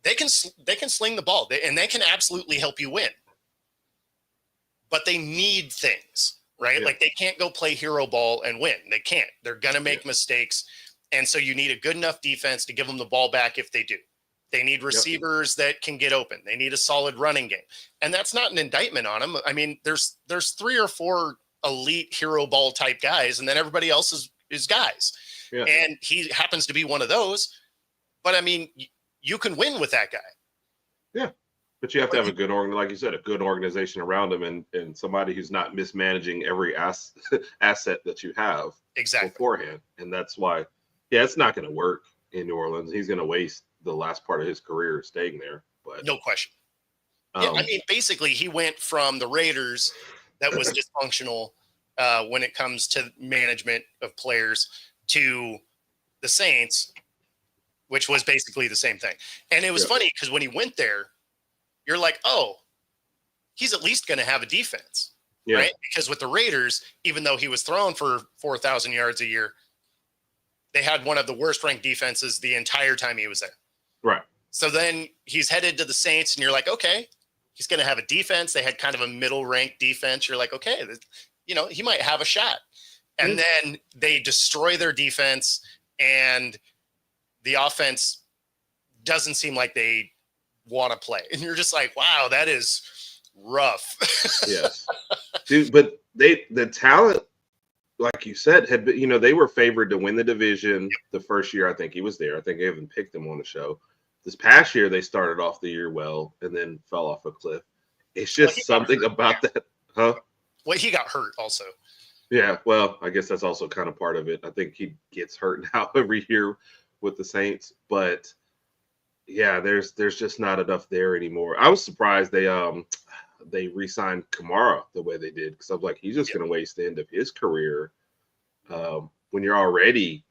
[SPEAKER 1] they can sling the ball, and they can absolutely help you win. But they need things, right? Yeah. Like they can't go play hero ball and win. They can't. They're going to make mistakes. And so you need a good enough defense to give them the ball back if they do. They need receivers that can get open. They need a solid running game. And that's not an indictment on them. I mean, there's 3 or 4 elite hero ball type guys, and then everybody else is guys. Yeah. And he happens to be one of those. But I mean, you can win with that guy.
[SPEAKER 2] Yeah. But you have to have a good like you said, a good organization around him, and somebody who's not mismanaging every asset that you have beforehand. And that's why, it's not going to work in New Orleans. He's going to waste the last part of his career staying there. But
[SPEAKER 1] no question. I mean, basically, he went from the Raiders that was dysfunctional when it comes to management of players to the Saints, which was basically the same thing. And it was funny because when he went there, you're like, oh, he's at least going to have a defense, right? Because with the Raiders, even though he was throwing for 4,000 yards a year, they had one of the worst ranked defenses the entire time he was there.
[SPEAKER 2] Right.
[SPEAKER 1] So then he's headed to the Saints, and you're like, okay, he's going to have a defense. They had kind of a middle ranked defense. You're like, okay, he might have a shot. And then they destroy their defense, and the offense doesn't seem like they want to play, and you're just like, wow, that is rough.
[SPEAKER 2] Yes, dude. But the talent, like you said, had been, they were favored to win the division the first year. I think he was there. I think I even picked him on the show. This past year, they started off the year well and then fell off a cliff. It's just something about that, huh?
[SPEAKER 1] Well, he got hurt also.
[SPEAKER 2] Yeah, well, I guess that's also kind of part of it. I think he gets hurt now every year with the Saints, but yeah, there's just not enough there anymore. I was surprised they re-signed Kamara the way they did, because I was like, he's just
[SPEAKER 1] Yep.
[SPEAKER 2] going to waste the end of his career when you're already,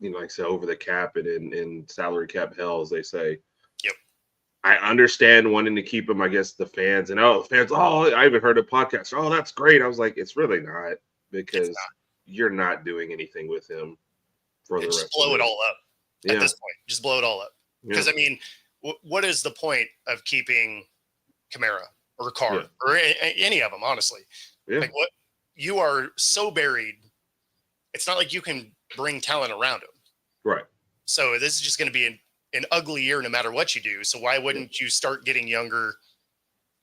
[SPEAKER 2] like I said, over the cap and in salary cap hell, as they say.
[SPEAKER 1] Yep.
[SPEAKER 2] I understand wanting to keep him. I guess the fans I even heard a podcast. Oh, that's great. I was like, it's really not,
[SPEAKER 1] It's
[SPEAKER 2] because
[SPEAKER 1] not.
[SPEAKER 2] you're not doing anything with him for the
[SPEAKER 1] Just
[SPEAKER 2] rest of
[SPEAKER 1] blow it
[SPEAKER 2] his.
[SPEAKER 1] all up at
[SPEAKER 2] Yeah,
[SPEAKER 1] this point. Just blow it all up. Because
[SPEAKER 2] yeah,
[SPEAKER 1] I mean, what is the point of keeping Kamara or Carr
[SPEAKER 2] yeah,
[SPEAKER 1] or any of them? Honestly,
[SPEAKER 2] yeah.
[SPEAKER 1] like what you are so buried. It's not like you can bring talent around him.
[SPEAKER 2] Right.
[SPEAKER 1] So this is just going to be an ugly year no matter what you do. So why wouldn't you start getting younger?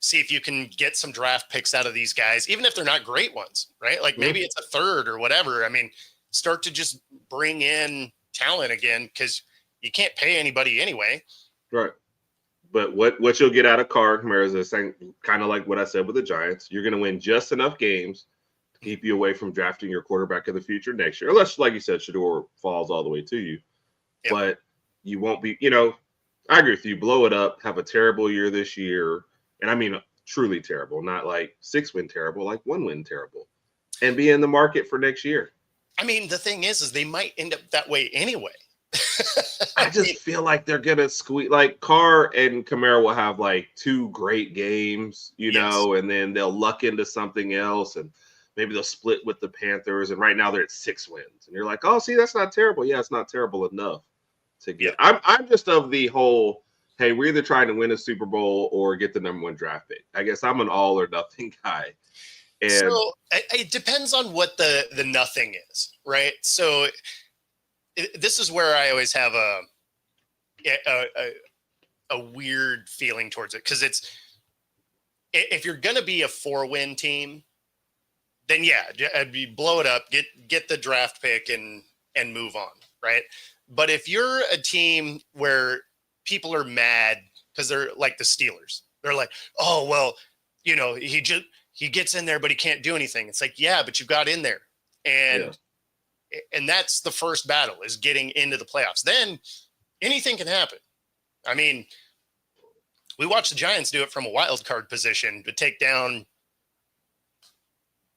[SPEAKER 1] See if you can get some draft picks out of these guys, even if they're not great ones, right? Like maybe it's a third or whatever. I mean, start to just bring in talent again, because you can't pay anybody anyway.
[SPEAKER 2] Right. But what you'll get out of Carr Kamara is the same, kind of like what I said with the Giants. You're going to win just enough games to keep you away from drafting your quarterback of the future next year, unless, like you said, Shador falls all the way to you.
[SPEAKER 1] Yep.
[SPEAKER 2] But you won't be. I agree with you. Blow it up. Have a terrible year this year, and I mean truly terrible, not like 6-win terrible, like 1-win terrible, and be in the market for next year.
[SPEAKER 1] I mean, the thing is they might end up that way anyway.
[SPEAKER 2] I just feel like they're gonna squeeze. Like Carr and Kamara will have like 2 great games, and then they'll luck into something else, and maybe they'll split with the Panthers. And right now they're at 6 wins, and you're like, oh, see, that's not terrible. Yeah, it's not terrible enough to get. I'm just of the whole. Hey, we're either trying to win a Super Bowl or get the #1 draft pick. I guess I'm an all or nothing guy. And
[SPEAKER 1] so it depends on what the nothing is, right? So this is where I always have a weird feeling towards it, because it's, if you're going to be a 4-win team, then blow it up, get the draft pick and move on, right? But if you're a team where people are mad because they're like the Steelers, they're like, oh well, he gets in there but he can't do anything. It's like, yeah, but you got in there, and that's the first battle, is getting into the playoffs. Then anything can happen. I mean, we watched the Giants do it from a wild card position to take down,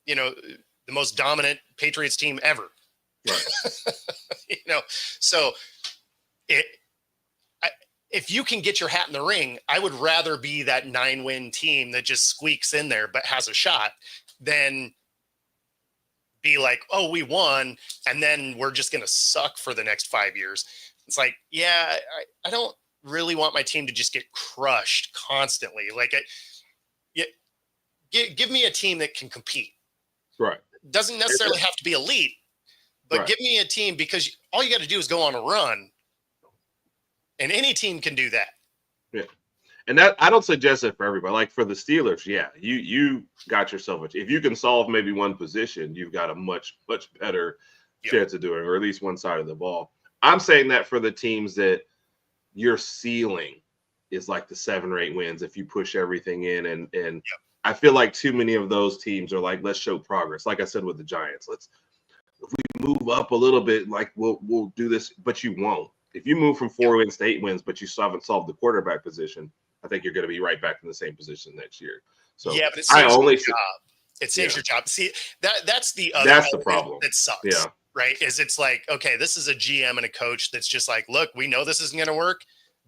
[SPEAKER 1] the most dominant Patriots team ever.
[SPEAKER 2] right.
[SPEAKER 1] So if you can get your hat in the ring, I would rather be that 9-win team that just squeaks in there but has a shot than be like, oh, we won, and then we're just going to suck for the next 5 years. It's like, yeah, I don't really want my team to just get crushed constantly. Like, give me a team that can compete.
[SPEAKER 2] Right.
[SPEAKER 1] Doesn't necessarily have to be elite, but give me a team, because all you got to do is go on a run, and any team can do that.
[SPEAKER 2] Yeah. And that, I don't suggest it for everybody. Like for the Steelers, yeah, you got yourself if you can solve maybe one position, you've got a much, much better chance of doing it, or at least one side of the ball. I'm saying that for the teams that your ceiling is like the 7 or 8 wins if you push everything in, and I feel like too many of those teams are like, let's show progress. Like I said with the Giants, if we move up a little bit, like we'll do this, but you won't. If you move from 4 wins to 8 wins, but you still haven't solved the quarterback position, I think you're going to be right back in the same position next year. So
[SPEAKER 1] yeah, but it saves your job. It saves your job. See, that's the
[SPEAKER 2] problem
[SPEAKER 1] that sucks.
[SPEAKER 2] Yeah.
[SPEAKER 1] Right. Is it's like, okay, this is a GM and a coach that's just like, look, we know this isn't going to work,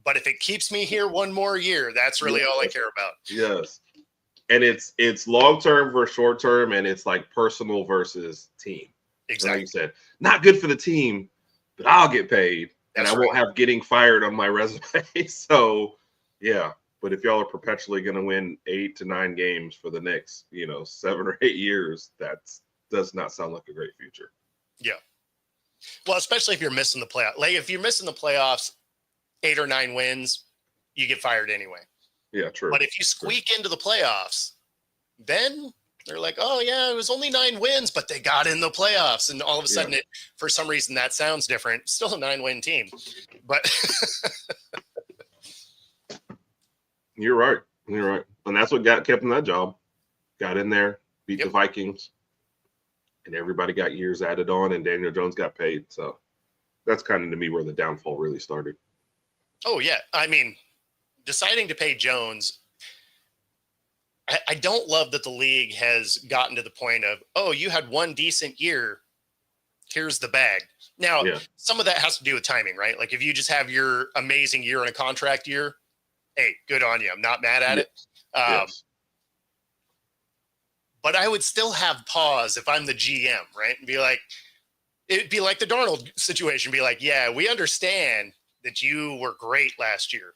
[SPEAKER 1] but if it keeps me here one more year, that's really all I care about.
[SPEAKER 2] Yes. And it's long-term versus short-term, and it's like personal versus team.
[SPEAKER 1] Exactly.
[SPEAKER 2] Like you said, not good for the team, but I'll get paid, and I won't have getting fired on my resume. So, yeah. But if y'all are perpetually going to win 8 to 9 games for the next, 7 or 8 years, that does not sound like a great future.
[SPEAKER 1] Yeah. Well, especially if you're missing the playoff. Like if you're missing the playoffs, 8 or 9 wins, you get fired anyway.
[SPEAKER 2] Yeah, true.
[SPEAKER 1] But if you squeak into the playoffs, then they're like, oh yeah, it was only 9 wins, but they got in the playoffs. And all of a sudden, for some reason, that sounds different. Still a 9-win team. But
[SPEAKER 2] You're right. And that's what kept him that job. Got in there, beat the Vikings, and everybody got years added on, and Daniel Jones got paid. So that's kind of, to me, where the downfall really started.
[SPEAKER 1] Oh yeah, I mean, deciding to pay Jones. I don't love that the league has gotten to the point of, oh, you had one decent year, here's the bag. Now,
[SPEAKER 2] Yeah.
[SPEAKER 1] some of that has to do with timing, right? Like if you just have your amazing year in a contract year, hey, good on you. I'm not mad at it.
[SPEAKER 2] Yes.
[SPEAKER 1] But I would still have pause if I'm the GM, right? And be like, it'd be like the Darnold situation. Be like, yeah, we understand that you were great last year,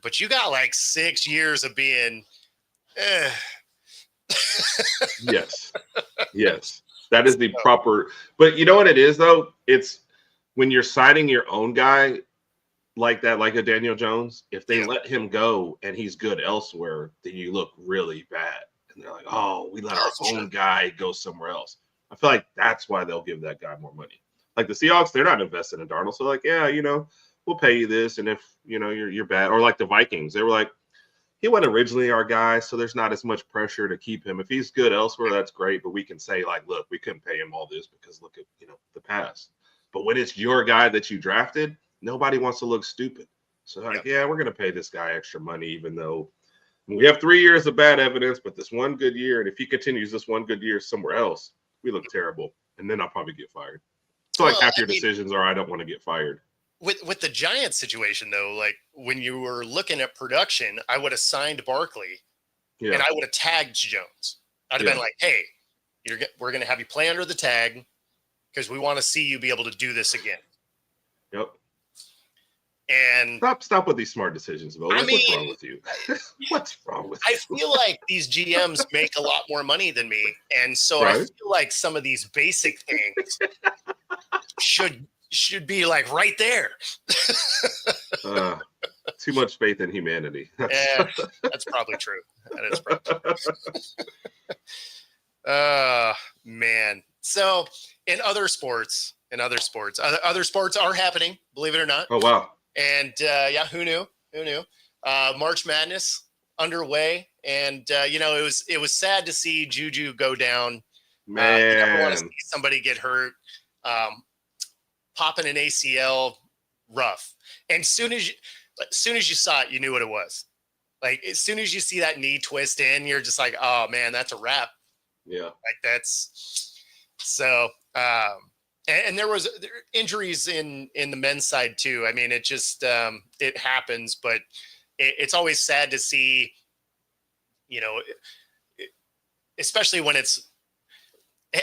[SPEAKER 1] but you got like 6 years of being,
[SPEAKER 2] Yes. Yes. That is the proper. But you know what it is, though? It's when you're signing your own guy like that, like a Daniel Jones, if they let him go and he's good elsewhere, then you look really bad. And they're like, oh, we let our own guy go somewhere else. I feel like that's why they'll give that guy more money. Like the Seahawks, they're not invested in Darnold. So like, yeah, we'll pay you this. And if, you're bad. Or like the Vikings, they were like, he wasn't originally our guy, so there's not as much pressure to keep him. If he's good elsewhere, that's great. But we can say, like, look, we couldn't pay him all this because look at, the past. But when it's your guy that you drafted, nobody wants to look stupid. So like, yeah, we're going to pay this guy extra money, even though we have 3 years of bad evidence, but this one good year. And if he continues this one good year somewhere else, we look terrible. And then I'll probably get fired. So like half your decisions are, I don't want to get fired.
[SPEAKER 1] With the Giants situation, though, like when you were looking at production, I would have signed Barkley and I would have tagged Jones. I'd have been like, hey, we're going to have you play under the tag because we want to see you be able to do this again.
[SPEAKER 2] Yep.
[SPEAKER 1] And
[SPEAKER 2] stop with these smart decisions, Bo. What's wrong with you? What's wrong with you?
[SPEAKER 1] I feel like these GMs make a lot more money than me. And so I feel like some of these basic things should be like right there.
[SPEAKER 2] Too much faith in humanity.
[SPEAKER 1] That's probably true. That is probably true. Man. So in other sports are happening, believe it or not.
[SPEAKER 2] Oh, wow.
[SPEAKER 1] And who knew? March Madness underway. And, it was sad to see Juju go down.
[SPEAKER 2] Man.
[SPEAKER 1] You never want to see somebody get hurt. Popping an ACL, rough. And as soon as you saw it, you knew what it was. Like as soon as you see that knee twist in, you're just like, oh man, that's a wrap.
[SPEAKER 2] Yeah.
[SPEAKER 1] Like that's so. And there was injuries in the men's side too. I mean, it just it happens, but it's always sad to see. Especially when it's.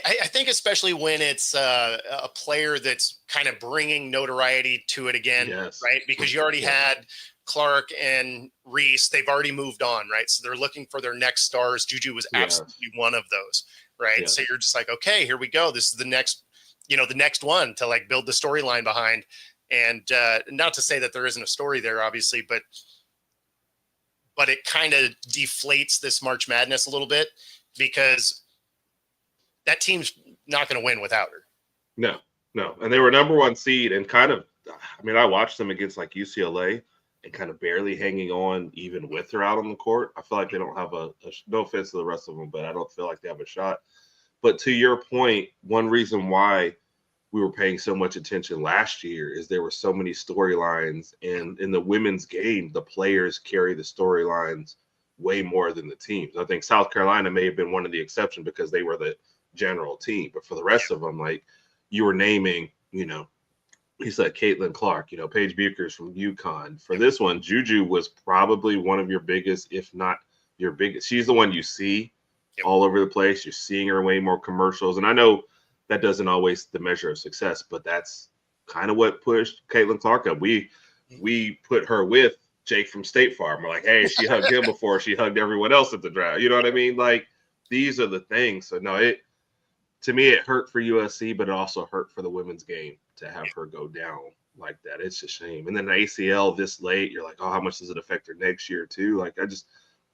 [SPEAKER 1] I think especially when it's a player that's kind of bringing notoriety to it again, right? Because you already had Clark and Reese. They've already moved on, right? So they're looking for their next stars. Juju was absolutely one of those, right? Yeah. So you're just like, okay, here we go. This is the next, the next one to like build the storyline behind. And not to say that there isn't a story there, obviously, but it kind of deflates this March Madness a little bit because that team's not going to win without her.
[SPEAKER 2] No. And they were number one seed and kind of, I watched them against like UCLA and kind of barely hanging on even with her out on the court. I feel like they don't have no offense to the rest of them, but I don't feel like they have a shot. But to your point, one reason why we were paying so much attention last year is there were so many storylines, and in the women's game, the players carry the storylines way more than the teams. I think South Carolina may have been one of the exceptions because they were the general team, but for the rest of them, like you were naming, he said Caitlin Clark, Paige Buchers from UConn. For this one, Juju was probably one of your biggest, if not your biggest. She's the one you see all over the place. You're seeing her way more commercials, and I know that doesn't always the measure of success, but that's kind of what pushed Caitlin Clark up. We put her with Jake from State Farm. We're like, hey, she hugged him before she hugged everyone else at the draft. You know what I mean? Like these are the things. So no, to me, it hurt for USC, but it also hurt for the women's game to have her go down like that. It's a shame. And then the ACL this late, you're like, oh, how much does it affect her next year too? Like,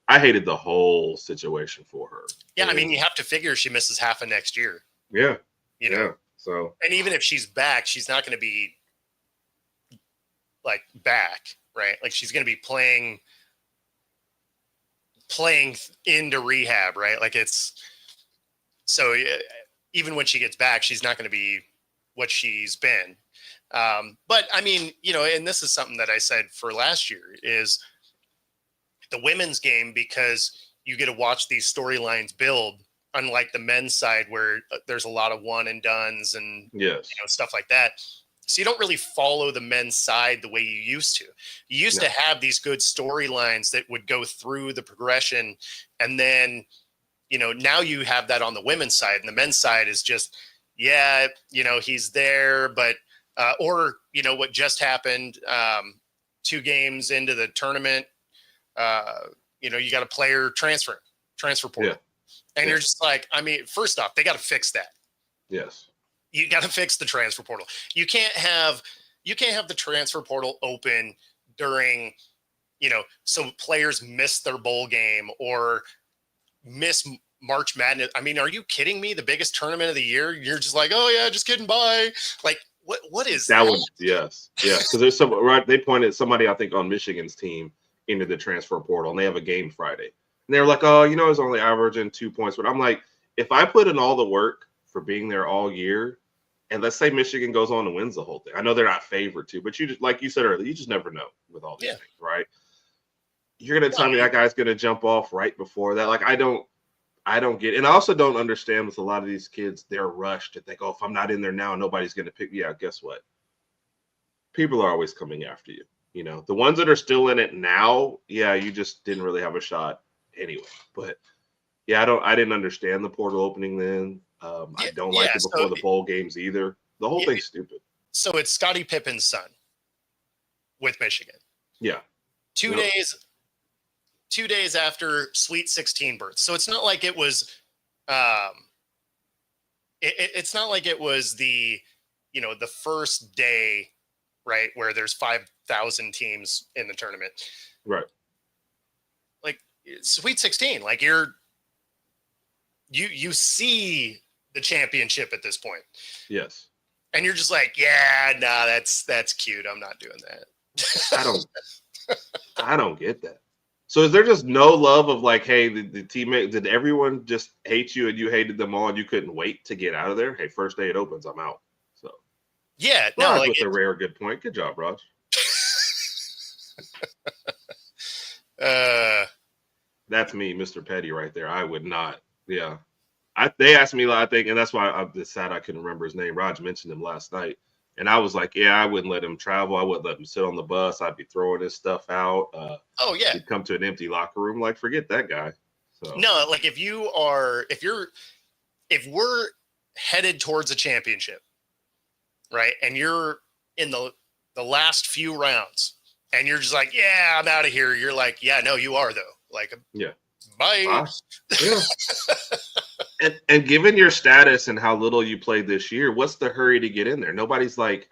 [SPEAKER 2] I hated the whole situation for her.
[SPEAKER 1] Yeah, I mean, you have to figure she misses half of next year.
[SPEAKER 2] Yeah.
[SPEAKER 1] So, and even if she's back, she's not going to be like back, right? Like she's going to be playing into rehab, right? Like it's so. Even when she gets back, she's not going to be what she's been. But I mean, and this is something that I said for last year is the women's game, because you get to watch these storylines build, unlike the men's side where there's a lot of one and dones and stuff like that. So you don't really follow the men's side the way you used to. You used to have these good storylines that would go through the progression. And then, now you have that on the women's side, and the men's side is just, he's there, but, or, what just happened, 2 games into the tournament, you got a player transfer portal. And you're just like, I mean, first off, they got to fix that.
[SPEAKER 2] Yes.
[SPEAKER 1] You got to fix the transfer portal. You can't have the transfer portal open during, so players miss their bowl game or miss March Madness. I mean, are you kidding me? The biggest tournament of the year. You're just like, oh yeah, just kidding. Bye. Like, what is that?
[SPEAKER 2] Yes. Because there's they pointed somebody, I think, on Michigan's team into the transfer portal, and they have a game Friday. And they were like, oh, it's only averaging 2 points. But I'm like, if I put in all the work for being there all year, and let's say Michigan goes on and wins the whole thing. I know they're not favored to, but you just, like you said earlier, you just never know with all these things, right? You're going to tell me that guy's going to jump off right before that. Like, I don't get it. And I also don't understand with a lot of these kids, they're rushed to think, oh, if I'm not in there now, nobody's going to pick. Yeah, guess what? People are always coming after you. The ones that are still in it now, you just didn't really have a shot anyway. But I didn't understand the portal opening then. I don't like it before the bowl games either. The whole thing's stupid.
[SPEAKER 1] So it's Scottie Pippen's son with Michigan.
[SPEAKER 2] Yeah.
[SPEAKER 1] 2 days after Sweet 16 birth. So it's not like it was it's not like it was the the first day, right, where there's 5,000 teams in the tournament.
[SPEAKER 2] Right.
[SPEAKER 1] Like Sweet 16, like you see the championship at this point.
[SPEAKER 2] Yes.
[SPEAKER 1] And you're just like, that's cute. I'm not doing that.
[SPEAKER 2] I don't get that. So is there just no love of like, hey, the teammate, did everyone just hate you and you hated them all and you couldn't wait to get out of there? Hey, first day it opens, I'm out. So
[SPEAKER 1] like
[SPEAKER 2] with a rare good point. Good job, Raj. That's me, Mr. Petty, right there. I would not. Yeah. They asked me, I think, and that's why I'm just sad I couldn't remember his name. Raj mentioned him last night. And I was like, I wouldn't let him travel. I wouldn't let him sit on the bus. I'd be throwing his stuff out. He'd come to an empty locker room. Like, forget that guy. So
[SPEAKER 1] no, like if we're headed towards a championship, right? And you're in the last few rounds and you're just like, I'm out of here. You're like, no, you are though. Like, bye.
[SPEAKER 2] Yeah. And given your status and how little you played this year, what's the hurry to get in there? Nobody's like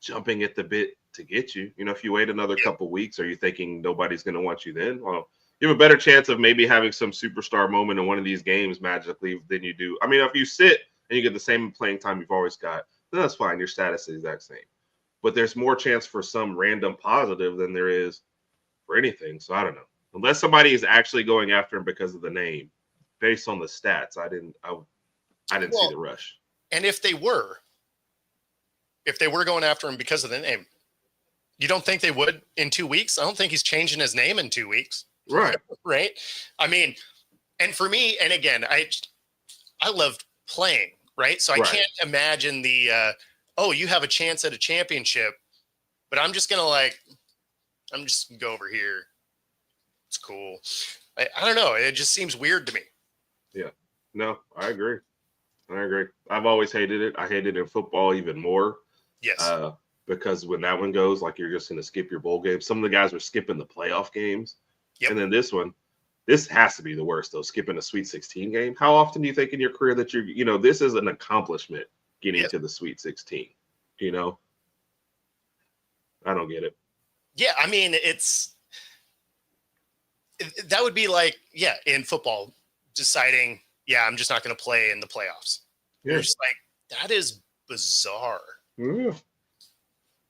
[SPEAKER 2] jumping at the bit to get you. If you wait another couple weeks, are you thinking nobody's going to want you then? Well, you have a better chance of maybe having some superstar moment in one of these games magically than you do. I mean, if you sit and you get the same playing time you've always got, then that's fine. Your status is the exact same. But there's more chance for some random positive than there is for anything. So I don't know. Unless somebody is actually going after him because of the name. Based on the stats, I didn't see the rush.
[SPEAKER 1] And if they were going after him because of the name, you don't think they would in 2 weeks? I don't think he's changing his name in 2 weeks.
[SPEAKER 2] Right.
[SPEAKER 1] Right. I mean, and for me, and again, I loved playing, right? So I can't imagine the, you have a chance at a championship, but I'm just going to go over here. It's cool. I don't know. It just seems weird to me.
[SPEAKER 2] Yeah. No, I agree. I've always hated it. I hate it in football even more.
[SPEAKER 1] Yes.
[SPEAKER 2] Because when that one goes, like you're just going to skip your bowl game. Some of the guys were skipping the playoff games. Yep. And then this has to be the worst, though, skipping a Sweet 16 game. How often do you think in your career that this is an accomplishment getting to the Sweet 16? I don't get it.
[SPEAKER 1] Yeah. I mean, that would be like, in football, deciding, I'm just not going to play in the playoffs. Yeah. You're just like, that is bizarre.
[SPEAKER 2] Yeah.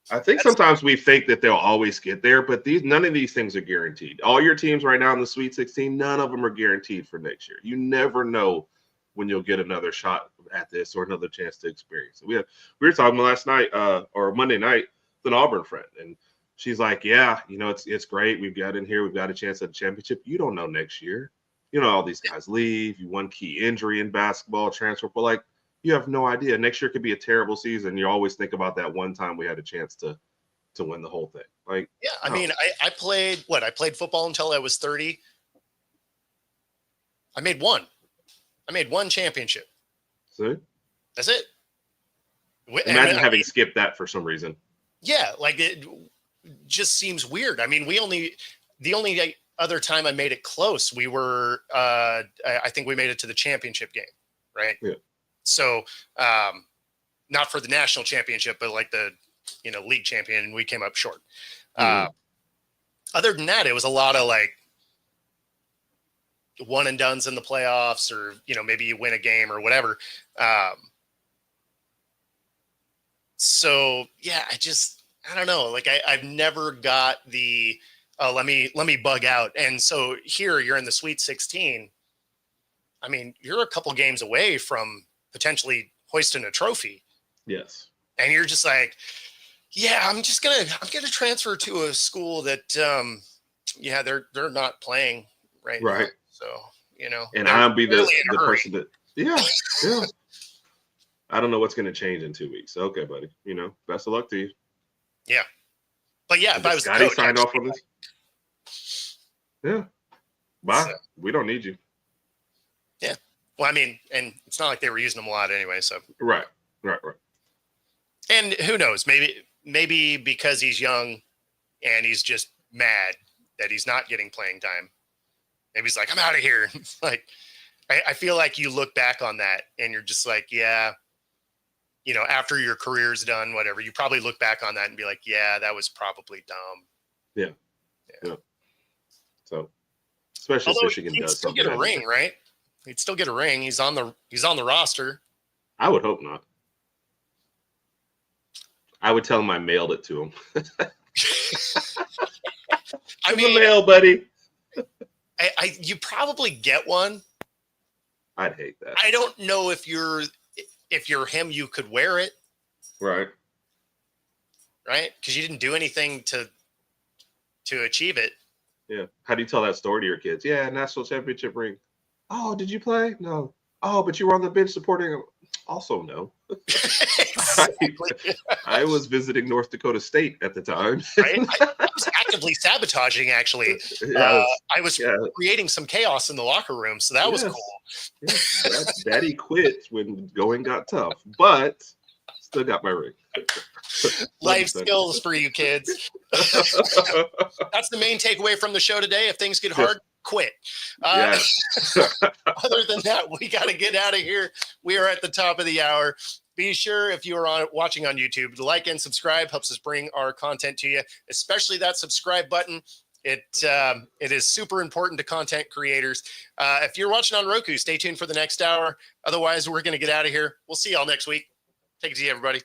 [SPEAKER 2] I think sometimes we think that they'll always get there, but none of these things are guaranteed. All your teams right now in the Sweet 16, none of them are guaranteed for next year. You never know when you'll get another shot at this or another chance to experience it. We were talking last night or Monday night with an Auburn friend, and she's like, yeah, it's great. We've got in here. We've got a chance at the championship. You don't know next year. All these guys leave. You one key injury in basketball, transfer, but like you have no idea. Next year could be a terrible season. You always think about that one time we had a chance to win the whole thing. Like,
[SPEAKER 1] yeah, I mean, I played football until I was 30. I made one championship.
[SPEAKER 2] See?
[SPEAKER 1] That's it.
[SPEAKER 2] Imagine having skipped that for some reason.
[SPEAKER 1] Yeah, like it just seems weird. I mean, the only other time I made it close, we were I think we made it to the championship game, right?
[SPEAKER 2] Yeah.
[SPEAKER 1] So not for the national championship, but like the league champion, and we came up short. Other than that, it was a lot of like one and dones in the playoffs, or maybe you win a game or whatever. So yeah, I don't know. Like I've never got the let me bug out. And so here you're in the Sweet 16. I mean, you're a couple games away from potentially hoisting a trophy.
[SPEAKER 2] Yes.
[SPEAKER 1] And you're just like, yeah, I'm gonna transfer to a school that they're not playing right now. So
[SPEAKER 2] and I'll be the person that yeah. I don't know what's going to change in 2 weeks. Okay, buddy. Best of luck to you.
[SPEAKER 1] Yeah. But yeah, if I was
[SPEAKER 2] Scotty signed off on this. Yeah. Bye. So, we don't need you.
[SPEAKER 1] Yeah. Well, I mean, and it's not like they were using them a lot anyway. So
[SPEAKER 2] Right.
[SPEAKER 1] And who knows? Maybe because he's young and he's just mad that he's not getting playing time. Maybe he's like, I'm out of here. Like, I feel like you look back on that and you're just like, yeah. After your career's done, whatever, you probably look back on that and be like, yeah, that was probably dumb.
[SPEAKER 2] Yeah. So, especially if Michigan does
[SPEAKER 1] something. He'd still get a ring, right? He'd still get a ring. He's on the roster.
[SPEAKER 2] I would hope not. I would tell him I mailed it to him.
[SPEAKER 1] I mean,
[SPEAKER 2] mail, buddy.
[SPEAKER 1] You probably get one.
[SPEAKER 2] I'd hate that.
[SPEAKER 1] I don't know if you're him, you could wear it.
[SPEAKER 2] Right.
[SPEAKER 1] Because you didn't do anything to achieve it.
[SPEAKER 2] Yeah. How do you tell that story to your kids? Yeah, national championship ring. Oh, did you play? No. Oh, but you were on the bench supporting him. Also, no. I was visiting North Dakota State at the time.
[SPEAKER 1] Right? I was actively sabotaging, actually. I was creating some chaos in the locker room, so that was cool.
[SPEAKER 2] Yeah, Daddy quit when going got tough, but still got my ring.
[SPEAKER 1] Life skills for you kids. That's the main takeaway from the show today. If things get hard, quit. Other than that, we got to get out of here. We are at the top of the hour. Be sure, if you are watching on YouTube, to like and subscribe. Helps us bring our content to you, especially that subscribe button. It is super important to content creators. If you're watching on Roku, stay tuned for the next hour. Otherwise, we're going to get out of here. We'll see y'all next week. Take it easy, everybody.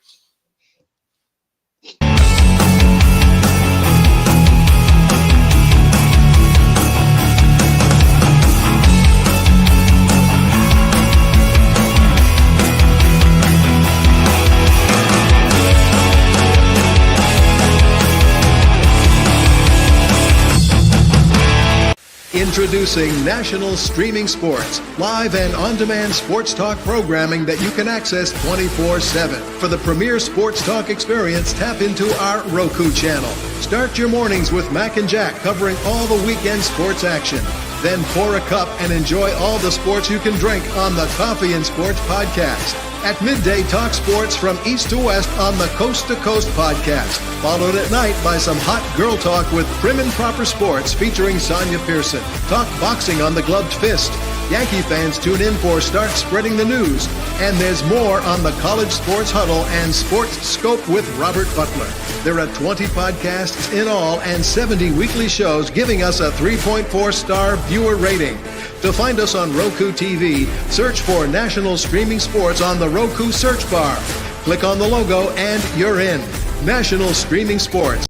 [SPEAKER 3] Introducing National Streaming Sports, live and on-demand sports talk programming that you can access 24/7. For the premier sports talk experience, tap into our Roku channel. Start your mornings with Mac and Jack covering all the weekend sports action. Then pour a cup and enjoy all the sports you can drink on the Coffee and Sports podcast. At midday, talk sports from east to west on the Coast to Coast podcast. Followed at night by some hot girl talk with Prim and Proper Sports featuring Sonia Pearson. Talk boxing on the Gloved Fist. Yankee fans tune in for Start Spreading the News. And there's more on the College Sports Huddle and Sports Scope with Robert Butler. There are 20 podcasts in all and 70 weekly shows giving us a 3.4-star viewer rating. To find us on Roku TV, search for National Streaming Sports on the Roku search bar. Click on the logo and you're in. National Streaming Sports.